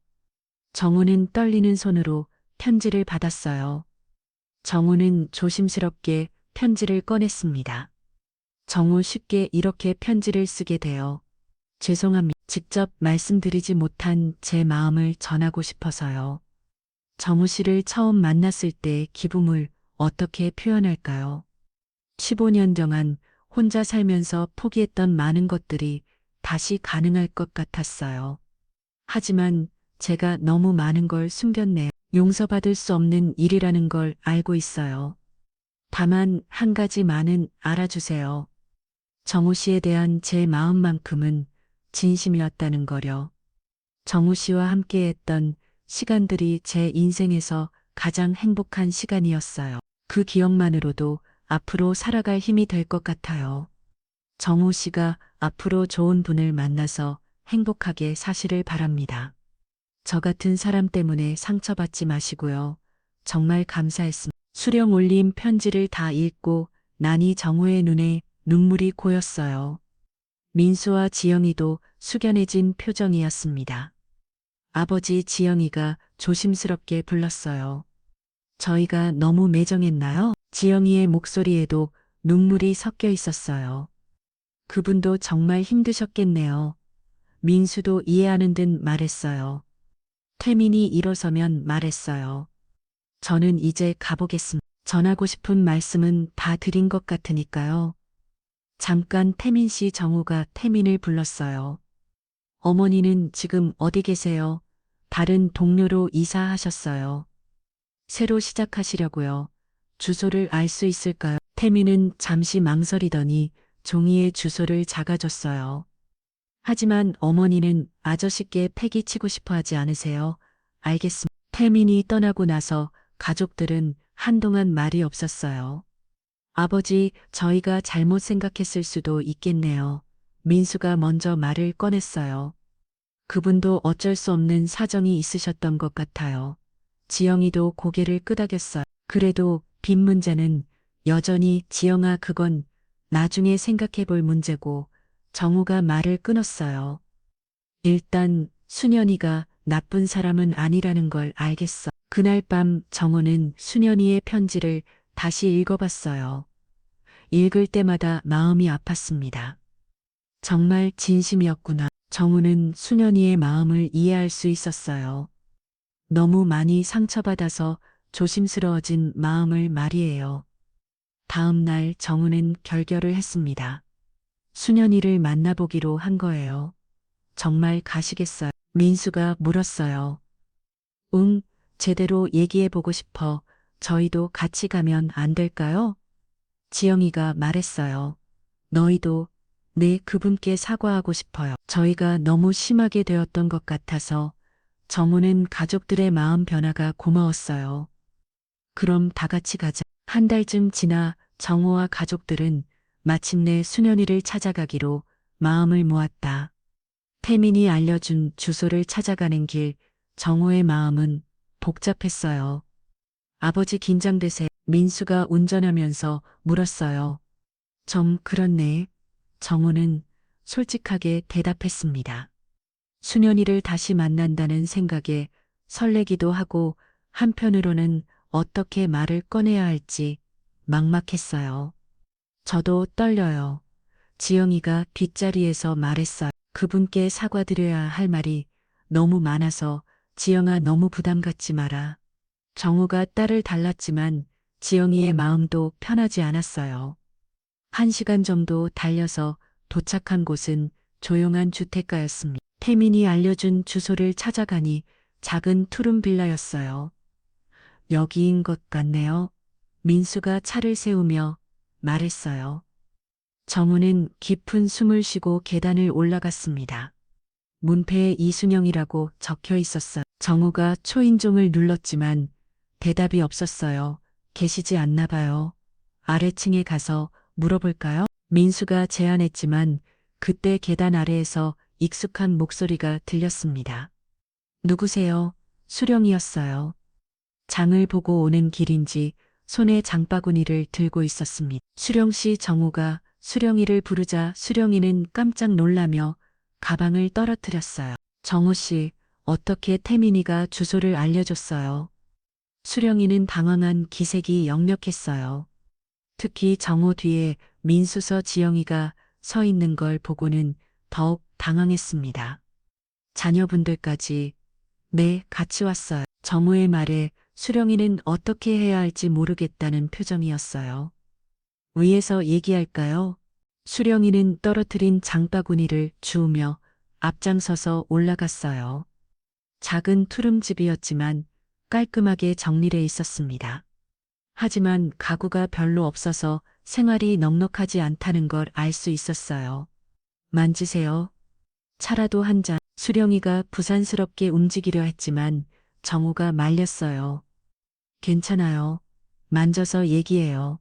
정우는 떨리는 손으로 편지를 받았어요. 정우는 조심스럽게 편지를 꺼냈습니다. 정우 쉽게 이렇게 편지를 쓰게 되어 죄송합니다. 직접 말씀드리지 못한 제 마음을 전하고 싶어서요. 정우 씨를 처음 만났을 때 기분을 어떻게 표현할까요? 15년 동안 혼자 살면서 포기했던 많은 것들이 다시 가능할 것 같았어요. 하지만 제가 너무 많은 걸 숨겼네요. 용서받을 수 없는 일이라는 걸 알고 있어요. 다만 한 가지만은 알아주세요. 정우 씨에 대한 제 마음만큼은 진심이었다는 거려. 정우 씨와 함께했던 시간들이 제 인생에서 가장 행복한 시간이었어요. 그 기억만으로도 앞으로 살아갈 힘이 될 것 같아요. 정우 씨가 앞으로 좋은 분을 만나서 행복하게 사시를 바랍니다. 저 같은 사람 때문에 상처받지 마시고요. 정말 감사했습니다. 수령 올린 편지를 다 읽고 나니 정우의 눈에 눈물이 고였어요. 민수와 지영이도 숙연해진 표정이었습니다. 아버지 지영이가 조심스럽게 불렀어요. 저희가 너무 매정했나요? 지영이의 목소리에도 눈물이 섞여 있었어요. 그분도 정말 힘드셨겠네요. 민수도 이해하는 듯 말했어요. 태민이 일어서면 말했어요. 저는 이제 가보겠습니다. 전하고 싶은 말씀은 다 드린 것 같으니까요. 잠깐 태민 씨 정우가 태민을 불렀어요. 어머니는 지금 어디 계세요? 다른 동료로 이사하셨어요. 새로 시작하시려고요. 주소를 알 수 있을까요? 태민은 잠시 망설이더니 종이에 주소를 작아줬어요. 하지만 어머니는 아저씨께 패기치고 싶어 하지 않으세요? 알겠습니다. 태민이 떠나고 나서 가족들은 한동안 말이 없었어요. 아버지, 저희가 잘못 생각했을 수도 있겠네요. 민수가 먼저 말을 꺼냈어요. 그분도 어쩔 수 없는 사정이 있으셨던 것 같아요. 지영이도 고개를 끄덕였어요. 그래도 빚 문제는 여전히 지영아 그건 나중에 생각해 볼 문제고 정우가 말을 끊었어요. 일단 순현이가 나쁜 사람은 아니라는 걸 알겠어. 그날 밤 정우는 순현이의 편지를 다시 읽어봤어요. 읽을 때마다 마음이 아팠습니다. 정말 진심이었구나. 정우는 순현이의 마음을 이해할 수 있었어요. 너무 많이 상처받아서 조심스러워진 마음을 말이에요. 다음 날 정우는 결결을 했습니다. 순현이를 만나보기로 한 거예요. 정말 가시겠어요? 민수가 물었어요. 응, 제대로 얘기해보고 싶어. 저희도 같이 가면 안 될까요? 지영이가 말했어요. 너희도 네, 그분께 사과하고 싶어요. 저희가 너무 심하게 되었던 것 같아서 정우는 가족들의 마음 변화가 고마웠어요. 그럼 다 같이 가자. 한 달쯤 지나 정우와 가족들은 마침내 순현이를 찾아가기로 마음을 모았다. 태민이 알려준 주소를 찾아가는 길, 정우의 마음은 복잡했어요. 아버지 긴장되세요. 민수가 운전하면서 물었어요. 좀 그렇네. 정우는 솔직하게 대답했습니다. 순현이를 다시 만난다는 생각에 설레기도 하고 한편으로는 어떻게 말을 꺼내야 할지 막막했어요. 저도 떨려요. 지영이가 뒷자리에서 말했어요. 그분께 사과드려야 할 말이 너무 많아서 지영아 너무 부담 갖지 마라. 정우가 딸을 달랐지만 지영이의 마음도 편하지 않았어요. 1시간 정도 달려서 도착한 곳은 조용한 주택가였습니다. 태민이 알려준 주소를 찾아가니 작은 투룸 빌라였어요. 여기인 것 같네요. 민수가 차를 세우며 말했어요. 정우는 깊은 숨을 쉬고 계단을 올라갔습니다. 문패에 이순영이라고 적혀 있었어요. 정우가 초인종을 눌렀지만 대답이 없었어요. 계시지 않나 봐요. 아래층에 가서 물어볼까요? 민수가 제안했지만 그때 계단 아래에서 익숙한 목소리가 들렸습니다. 누구세요? 수령이었어요. 장을 보고 오는 길인지 손에 장바구니를 들고 있었습니다. 수령 씨. 정우가 수령이를 부르자 수령이는 깜짝 놀라며 가방을 떨어뜨렸어요. 정우 씨, 어떻게 태민이가 주소를 알려줬어요? 수령이는 당황한 기색이 역력했어요. 특히 정우 뒤에 민수서 지영이가 서 있는 걸 보고는 더욱 당황했습니다. 자녀분들까지, 네, 같이 왔어요. 정우의 말에 수령이는 어떻게 해야 할지 모르겠다는 표정이었어요. 위에서 얘기할까요? 수령이는 떨어뜨린 장바구니를 주우며 앞장서서 올라갔어요. 작은 투룸집이었지만 깔끔하게 정리돼 있었습니다. 하지만 가구가 별로 없어서 생활이 넉넉하지 않다는 걸 알 수 있었어요. 만지세요. 차라도 한 잔. 수령이가 부산스럽게 움직이려 했지만 정우가 말렸어요. 괜찮아요. 만져서 얘기해요.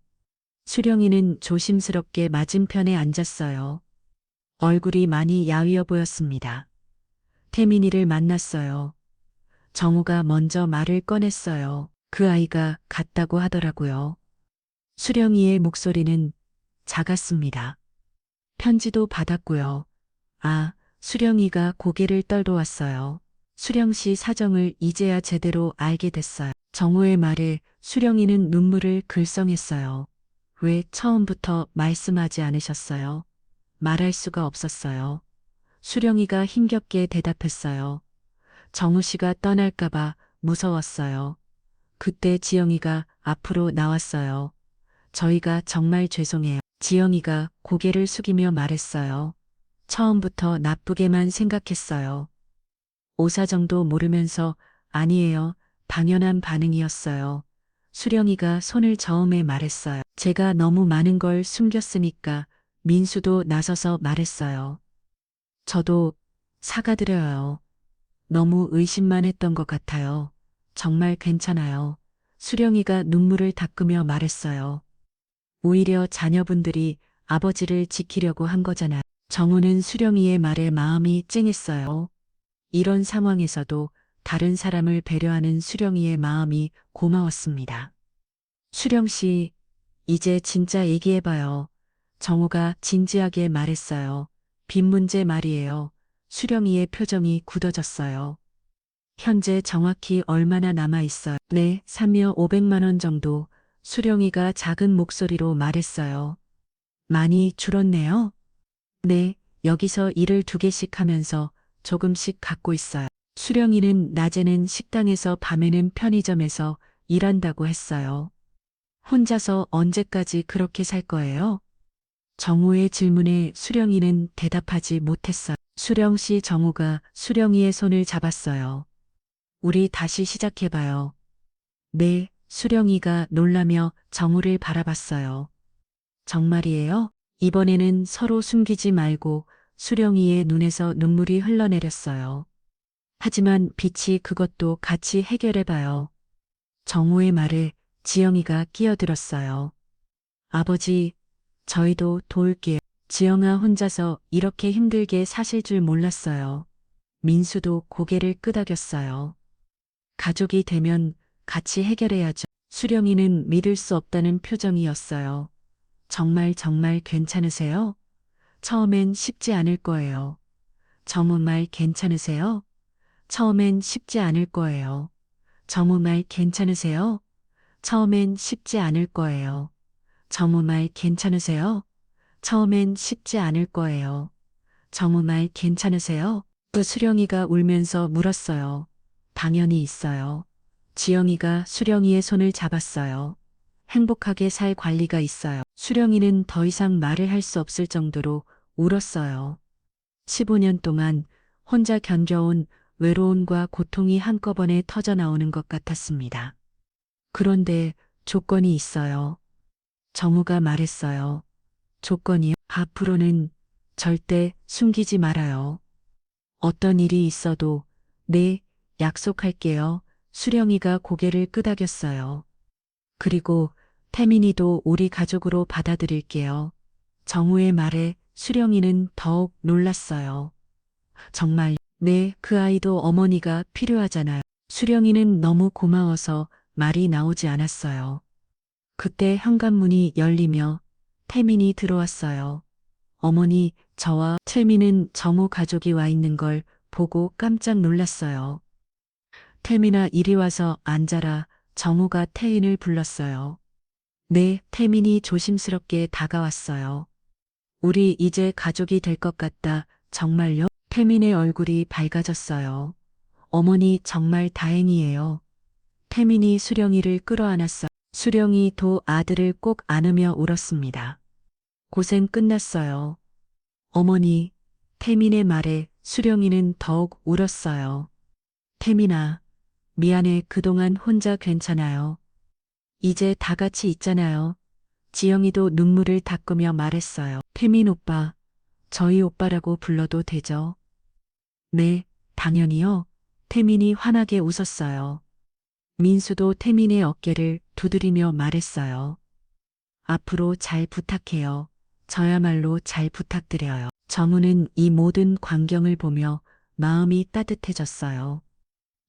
수령이는 조심스럽게 맞은편에 앉았어요. 얼굴이 많이 야위어 보였습니다. 태민이를 만났어요. 정우가 먼저 말을 꺼냈어요. 그 아이가 같다고 하더라고요. 수령이의 목소리는 작았습니다. 편지도 받았고요. 아, 수령이가 고개를 떨도왔어요. 수령 씨 사정을 이제야 제대로 알게 됐어요. 정우의 말에 수령이는 눈물을 글썽했어요. 왜 처음부터 말씀하지 않으셨어요? 말할 수가 없었어요. 수령이가 힘겹게 대답했어요. 정우 씨가 떠날까봐 무서웠어요. 그때 지영이가 앞으로 나왔어요. 저희가 정말 죄송해요. 지영이가 고개를 숙이며 말했어요. 처음부터 나쁘게만 생각했어요. 오사정도 모르면서 아니에요. 당연한 반응이었어요. 수령이가 손을 저으며 말했어요. 제가 너무 많은 걸 숨겼으니까 민수도 나서서 말했어요. 저도 사과드려요. 너무 의심만 했던 것 같아요. 정말 괜찮아요. 수령이가 눈물을 닦으며 말했어요. 오히려 자녀분들이 아버지를 지키려고 한 거잖아. 정우는 수령이의 말에 마음이 찡했어요. 이런 상황에서도 다른 사람을 배려하는 수령이의 마음이 고마웠습니다. 수령 씨, 이제 진짜 얘기해봐요. 정우가 진지하게 말했어요. 빚 문제 말이에요. 수령이의 표정이 굳어졌어요. 현재 정확히 얼마나 남아 있어요? 네, 3여 500만 원 정도. 수령이가 작은 목소리로 말했어요. 많이 줄었네요. 네, 여기서 일을 2개씩 하면서 조금씩 갖고 있어요. 수령이는 낮에는 식당에서 밤에는 편의점에서 일한다고 했어요. 혼자서 언제까지 그렇게 살 거예요? 정우의 질문에 수령이는 대답하지 못했어요. 수령 씨. 정우가 수령이의 손을 잡았어요. 우리 다시 시작해봐요. 네, 수령이가 놀라며 정우를 바라봤어요. 정말이에요? 이번에는 서로 숨기지 말고 수령이의 눈에서 눈물이 흘러내렸어요. 하지만 빛이 그것도 같이 해결해봐요. 정우의 말에 지영이가 끼어들었어요. 아버지, 저희도 도울게요. 지영아 혼자서 이렇게 힘들게 사실 줄 몰랐어요. 민수도 고개를 끄덕였어요. 가족이 되면 같이 해결해야죠. 수령이는 믿을 수 없다는 표정이었어요. 정말 괜찮으세요? 처음엔 쉽지 않을 거예요. 정말 괜찮으세요? 처음엔 쉽지 않을 거예요. 정말 괜찮으세요? 처음엔 쉽지 않을 거예요. 정말 괜찮으세요? 처음엔 쉽지 않을 거예요. 정말 괜찮으세요? 그 수령이가 울면서 물었어요. 당연히 있어요. 지영이가 수령이의 손을 잡았어요. 행복하게 살 관리가 있어요. 수령이는 더 이상 말을 할 수 없을 정도로 울었어요. 15년 동안 혼자 견뎌온 외로움과 고통이 한꺼번에 터져 나오는 것 같았습니다. 그런데 조건이 있어요. 정우가 말했어요. 조건이요. 앞으로는 절대 숨기지 말아요. 어떤 일이 있어도 네, 약속할게요. 수령이가 고개를 끄덕였어요. 그리고 태민이도 우리 가족으로 받아들일게요. 정우의 말에 수령이는 더욱 놀랐어요. 정말, 네, 그 아이도 어머니가 필요하잖아요. 수령이는 너무 고마워서 말이 나오지 않았어요. 그때 현관문이 열리며 태민이 들어왔어요. 어머니, 저와 태민은 정우 가족이 와 있는 걸 보고 깜짝 놀랐어요. 태민아, 이리 와서 앉아라. 정우가 태인을 불렀어요. 네, 태민이 조심스럽게 다가왔어요. 우리 이제 가족이 될 것 같다. 정말요? 태민의 얼굴이 밝아졌어요. 어머니 정말 다행이에요. 태민이 수령이를 끌어안았어. 수령이도 아들을 꼭 안으며 울었습니다. 고생 끝났어요. 어머니, 태민의 말에 수령이는 더욱 울었어요. 태민아, 미안해. 그동안 혼자 괜찮아요. 이제 다 같이 있잖아요. 지영이도 눈물을 닦으며 말했어요. 태민 오빠, 저희 오빠라고 불러도 되죠? 네, 당연히요. 태민이 환하게 웃었어요. 민수도 태민의 어깨를 두드리며 말했어요. 앞으로 잘 부탁해요. 저야말로 잘 부탁드려요. 정우는 이 모든 광경을 보며 마음이 따뜻해졌어요.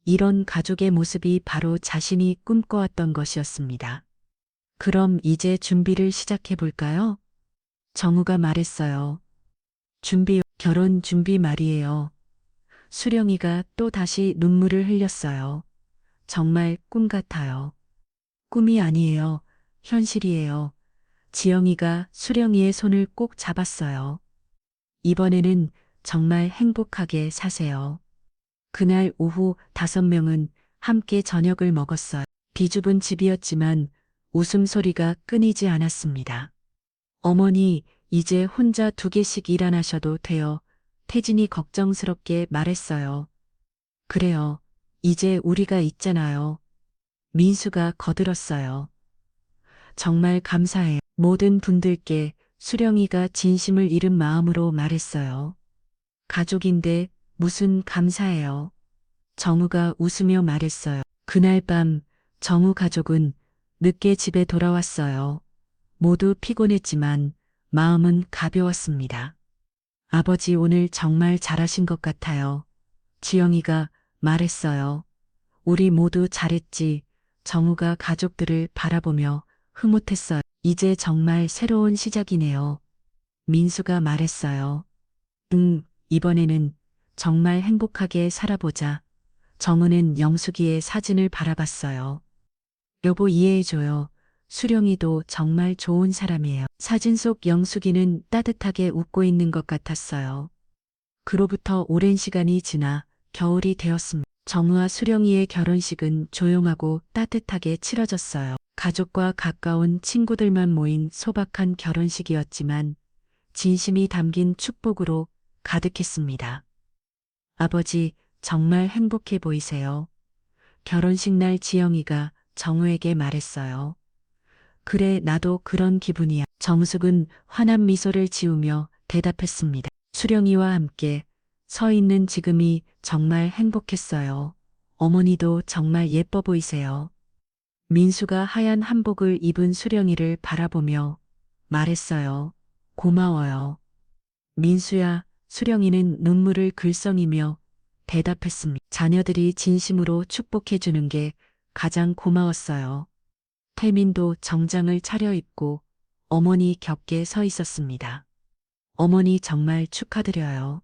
이런 가족의 모습이 바로 자신이 꿈꿔왔던 것이었습니다. 그럼 이제 준비를 시작해 볼까요? 정우가 말했어요. 준비, 결혼 준비 말이에요. 수령이가 또 다시 눈물을 흘렸어요. 정말 꿈 같아요. 꿈이 아니에요. 현실이에요. 지영이가 수령이의 손을 꼭 잡았어요. 이번에는 정말 행복하게 사세요. 그날 오후 5명은 함께 저녁을 먹었어요. 비좁은 집이었지만 웃음소리가 끊이지 않았습니다. 어머니, 이제 혼자 2개씩 일 안 하셔도 돼요. 태진이 걱정스럽게 말했어요. 그래요. 이제 우리가 있잖아요. 민수가 거들었어요. 정말 감사해요. 모든 분들께 수령이가 진심을 잃은 마음으로 말했어요. 가족인데 무슨 감사해요. 정우가 웃으며 말했어요. 그날 밤 정우 가족은 늦게 집에 돌아왔어요. 모두 피곤했지만 마음은 가벼웠습니다. 아버지 오늘 정말 잘하신 것 같아요. 지영이가 말했어요. 우리 모두 잘했지. 정우가 가족들을 바라보며 흐뭇했어요. 이제 정말 새로운 시작이네요. 민수가 말했어요. 응, 이번에는 정말 행복하게 살아보자. 정우는 영숙이의 사진을 바라봤어요. 여보 이해해줘요. 수령이도 정말 좋은 사람이에요. 사진 속 영숙이는 따뜻하게 웃고 있는 것 같았어요. 그로부터 오랜 시간이 지나 겨울이 되었습니다. 정우와 수령이의 결혼식은 조용하고 따뜻하게 치러졌어요. 가족과 가까운 친구들만 모인 소박한 결혼식이었지만 진심이 담긴 축복으로 가득했습니다. 아버지, 정말 행복해 보이세요. 결혼식 날 지영이가 정우에게 말했어요. 그래, 나도 그런 기분이야. 정숙은 환한 미소를 지으며 대답했습니다. 수령이와 함께 서 있는 지금이 정말 행복했어요. 어머니도 정말 예뻐 보이세요. 민수가 하얀 한복을 입은 수령이를 바라보며 말했어요. 고마워요. 민수야, 수령이는 눈물을 글썽이며 대답했습니다. 자녀들이 진심으로 축복해주는 게 가장 고마웠어요. 태민도 정장을 차려입고 어머니 겹게 서 있었습니다. 어머니 정말 축하드려요.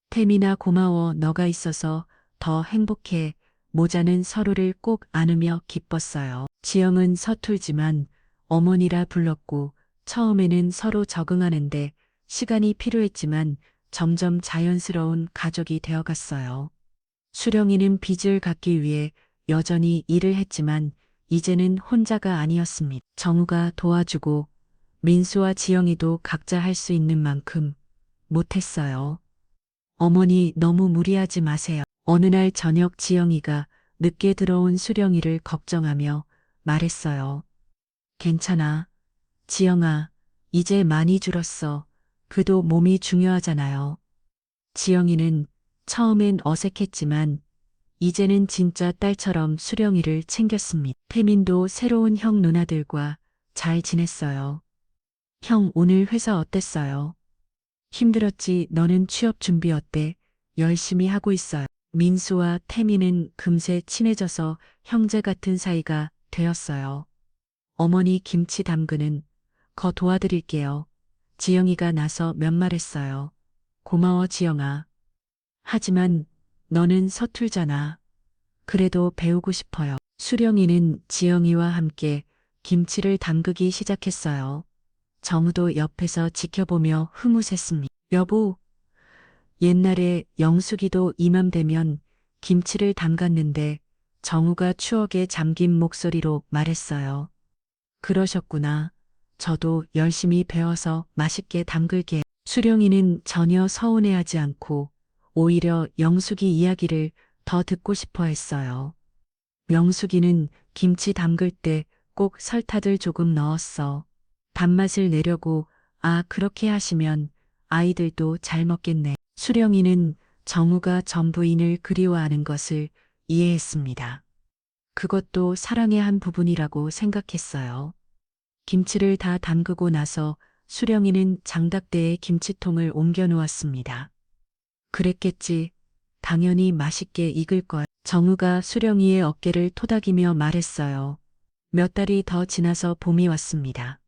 태민아 고마워. 너가 있어서 더 행복해. 모자는 서로를 꼭 안으며 기뻤어요. 지영은 서툴지만 어머니라 불렀고 처음에는 서로 적응하는데 시간이 필요했지만 점점 자연스러운 가족이 되어갔어요. 수령이는 빚을 갚기 위해 여전히 일을 했지만 이제는 혼자가 아니었습니다. 정우가 도와주고 민수와 지영이도 각자 할 수 있는 만큼 못했어요. 어머니 너무 무리하지 마세요. 어느 날 저녁 지영이가 늦게 들어온 수령이를 걱정하며 말했어요. 괜찮아. 지영아, 이제 많이 줄었어. 그도 몸이 중요하잖아요. 지영이는 처음엔 어색했지만 이제는 진짜 딸처럼 수령이를 챙겼습니다. 태민도 새로운 형 누나들과 잘 지냈어요. 형 오늘 회사 어땠어요? 힘들었지. 너는 취업 준비 어때? 열심히 하고 있어요. 민수와 태민은 금세 친해져서 형제 같은 사이가 되었어요. 어머니 김치 담그는 거 도와드릴게요. 지영이가 나서 몇 말 했어요. 고마워 지영아. 하지만 너는 서툴잖아. 그래도 배우고 싶어요. 수령이는 지영이와 함께 김치를 담그기 시작했어요. 정우도 옆에서 지켜보며 흐뭇했습니다. 여보, 옛날에 영숙이도 이맘 되면 김치를 담갔는데 정우가 추억에 잠긴 목소리로 말했어요. 그러셨구나. 저도 열심히 배워서 맛있게 담글게. 수령이는 전혀 서운해하지 않고 오히려 영숙이 이야기를 더 듣고 싶어 했어요. 명숙이는 김치 담글 때 꼭 설탕을 조금 넣었어. 단맛을 내려고, 아, 그렇게 하시면 아이들도 잘 먹겠네. 수령이는 정우가 전부인을 그리워하는 것을 이해했습니다. 그것도 사랑의 한 부분이라고 생각했어요. 김치를 다 담그고 나서 수령이는 장닭대에 김치통을 옮겨 놓았습니다. 그랬겠지. 당연히 맛있게 익을 거야. 정우가 수령이의 어깨를 토닥이며 말했어요. 몇 달이 더 지나서 봄이 왔습니다.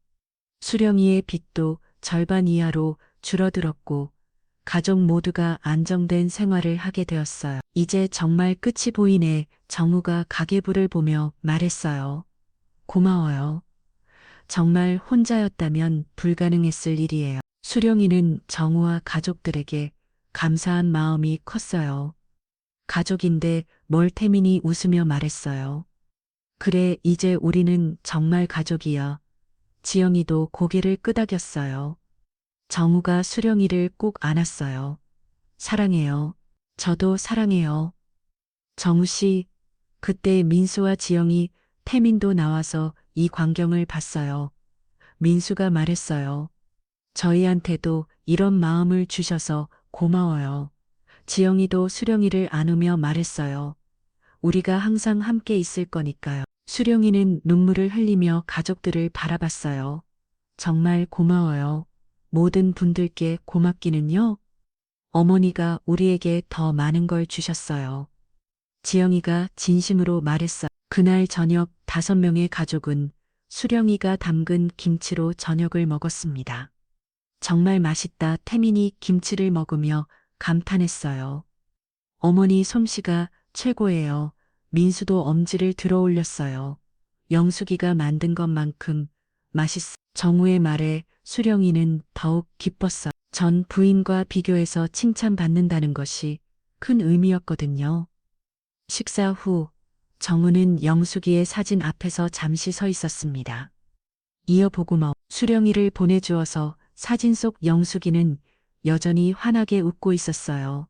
수령이의 빚도 절반 이하로 줄어들었고 가족 모두가 안정된 생활을 하게 되었어요. 이제 정말 끝이 보이네. 정우가 가계부를 보며 말했어요. 고마워요. 정말 혼자였다면 불가능했을 일이에요. 수령이는 정우와 가족들에게 감사한 마음이 컸어요. 가족인데 뭘 태민이 웃으며 말했어요. 그래, 이제 우리는 정말 가족이야. 지영이도 고개를 끄덕였어요. 정우가 수령이를 꼭 안았어요. 사랑해요. 저도 사랑해요. 정우 씨, 그때 민수와 지영이 태민도 나와서 이 광경을 봤어요. 민수가 말했어요. 저희한테도 이런 마음을 주셔서 고마워요. 지영이도 수령이를 안으며 말했어요. 우리가 항상 함께 있을 거니까요. 수령이는 눈물을 흘리며 가족들을 바라봤어요. 정말 고마워요. 모든 분들께 고맙기는요. 어머니가 우리에게 더 많은 걸 주셨어요. 지영이가 진심으로 말했어. 그날 저녁 5명의 가족은 수령이가 담근 김치로 저녁을 먹었습니다. 정말 맛있다. 태민이 김치를 먹으며 감탄했어요. 어머니 솜씨가 최고예요. 민수도 엄지를 들어 올렸어요. 영숙이가 만든 것만큼 맛있어. 정우의 말에 수령이는 더욱 기뻤어. 전 부인과 비교해서 칭찬받는다는 것이 큰 의미였거든요. 식사 후 정우는 영숙이의 사진 앞에서 잠시 서 있었습니다. 이어보고 수령이를 보내주어서 사진 속 영숙이는 여전히 환하게 웃고 있었어요.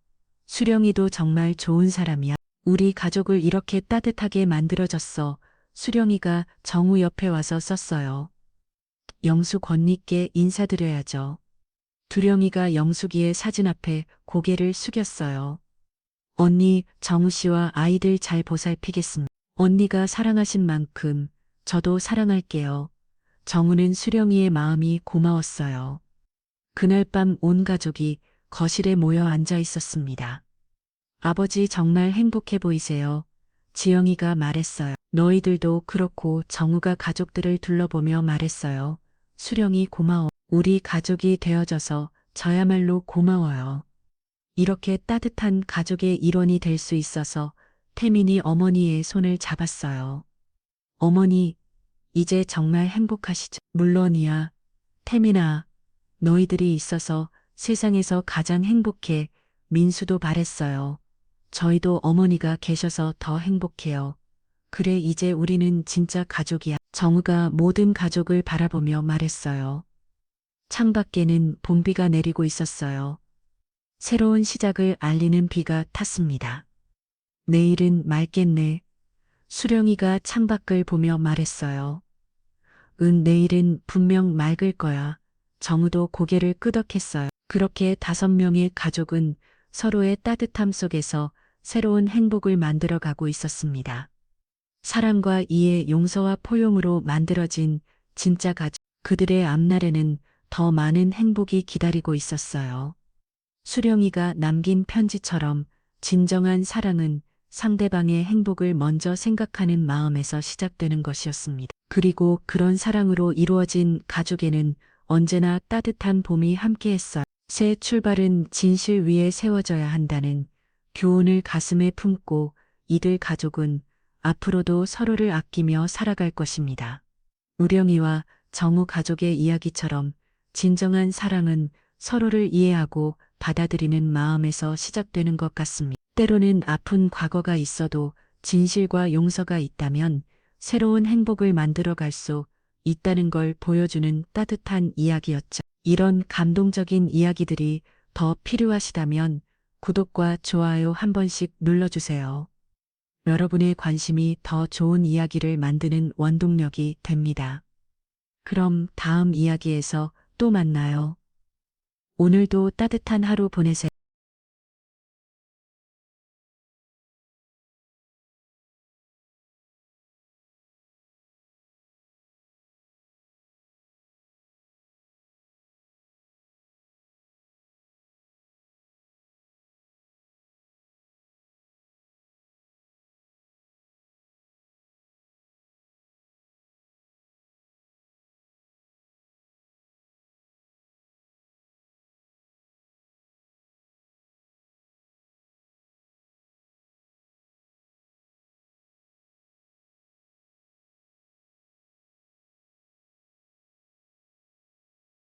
수령이도 정말 좋은 사람이야. 우리 가족을 이렇게 따뜻하게 만들어줬어. 수령이가 정우 옆에 와서 썼어요. 영숙 언니께 인사드려야죠. 두령이가 영숙이의 사진 앞에 고개를 숙였어요. 언니, 정우 씨와 아이들 잘 보살피겠습니다. 언니가 사랑하신 만큼 저도 사랑할게요. 정우는 수령이의 마음이 고마웠어요. 그날 밤 온 가족이 거실에 모여 앉아 있었습니다. 아버지 정말 행복해 보이세요. 지영이가 말했어요. 너희들도 그렇고. 정우가 가족들을 둘러보며 말했어요. 수령이 고마워. 우리 가족이 되어줘서 저야말로 고마워요. 이렇게 따뜻한 가족의 일원이 될 수 있어서 태민이 어머니의 손을 잡았어요. 어머니, 이제 정말 행복하시죠? 물론이야. 태민아, 너희들이 있어서 세상에서 가장 행복해. 민수도 말했어요. 저희도 어머니가 계셔서 더 행복해요. 그래, 이제 우리는 진짜 가족이야. 정우가 모든 가족을 바라보며 말했어요. 창밖에는 봄비가 내리고 있었어요. 새로운 시작을 알리는 비가 탔습니다. 내일은 맑겠네. 수령이가 창밖을 보며 말했어요. 응, 내일은 분명 맑을 거야. 정우도 고개를 끄덕했어요. 그렇게 5명의 가족은 서로의 따뜻함 속에서 새로운 행복을 만들어가고 있었습니다. 사랑과 이해, 용서와 포용으로 만들어진 진짜 가족. 그들의 앞날에는 더 많은 행복이 기다리고 있었어요. 수령이가 남긴 편지처럼 진정한 사랑은 상대방의 행복을 먼저 생각하는 마음에서 시작되는 것이었습니다. 그리고 그런 사랑으로 이루어진 가족에는 언제나 따뜻한 봄이 함께했어요. 새 출발은 진실 위에 세워져야 한다는 교훈을 가슴에 품고 이들 가족은 앞으로도 서로를 아끼며 살아갈 것입니다. 우령이와 정우 가족의 이야기처럼 진정한 사랑은 서로를 이해하고 받아들이는 마음에서 시작되는 것 같습니다. 때로는 아픈 과거가 있어도 진실과 용서가 있다면 새로운 행복을 만들어갈 수 있다는 걸 보여주는 따뜻한 이야기였죠. 이런 감동적인 이야기들이 더 필요하시다면 구독과 좋아요 한 번씩 눌러주세요. 여러분의 관심이 더 좋은 이야기를 만드는 원동력이 됩니다. 그럼 다음 이야기에서 또 만나요. 오늘도 따뜻한 하루 보내세요.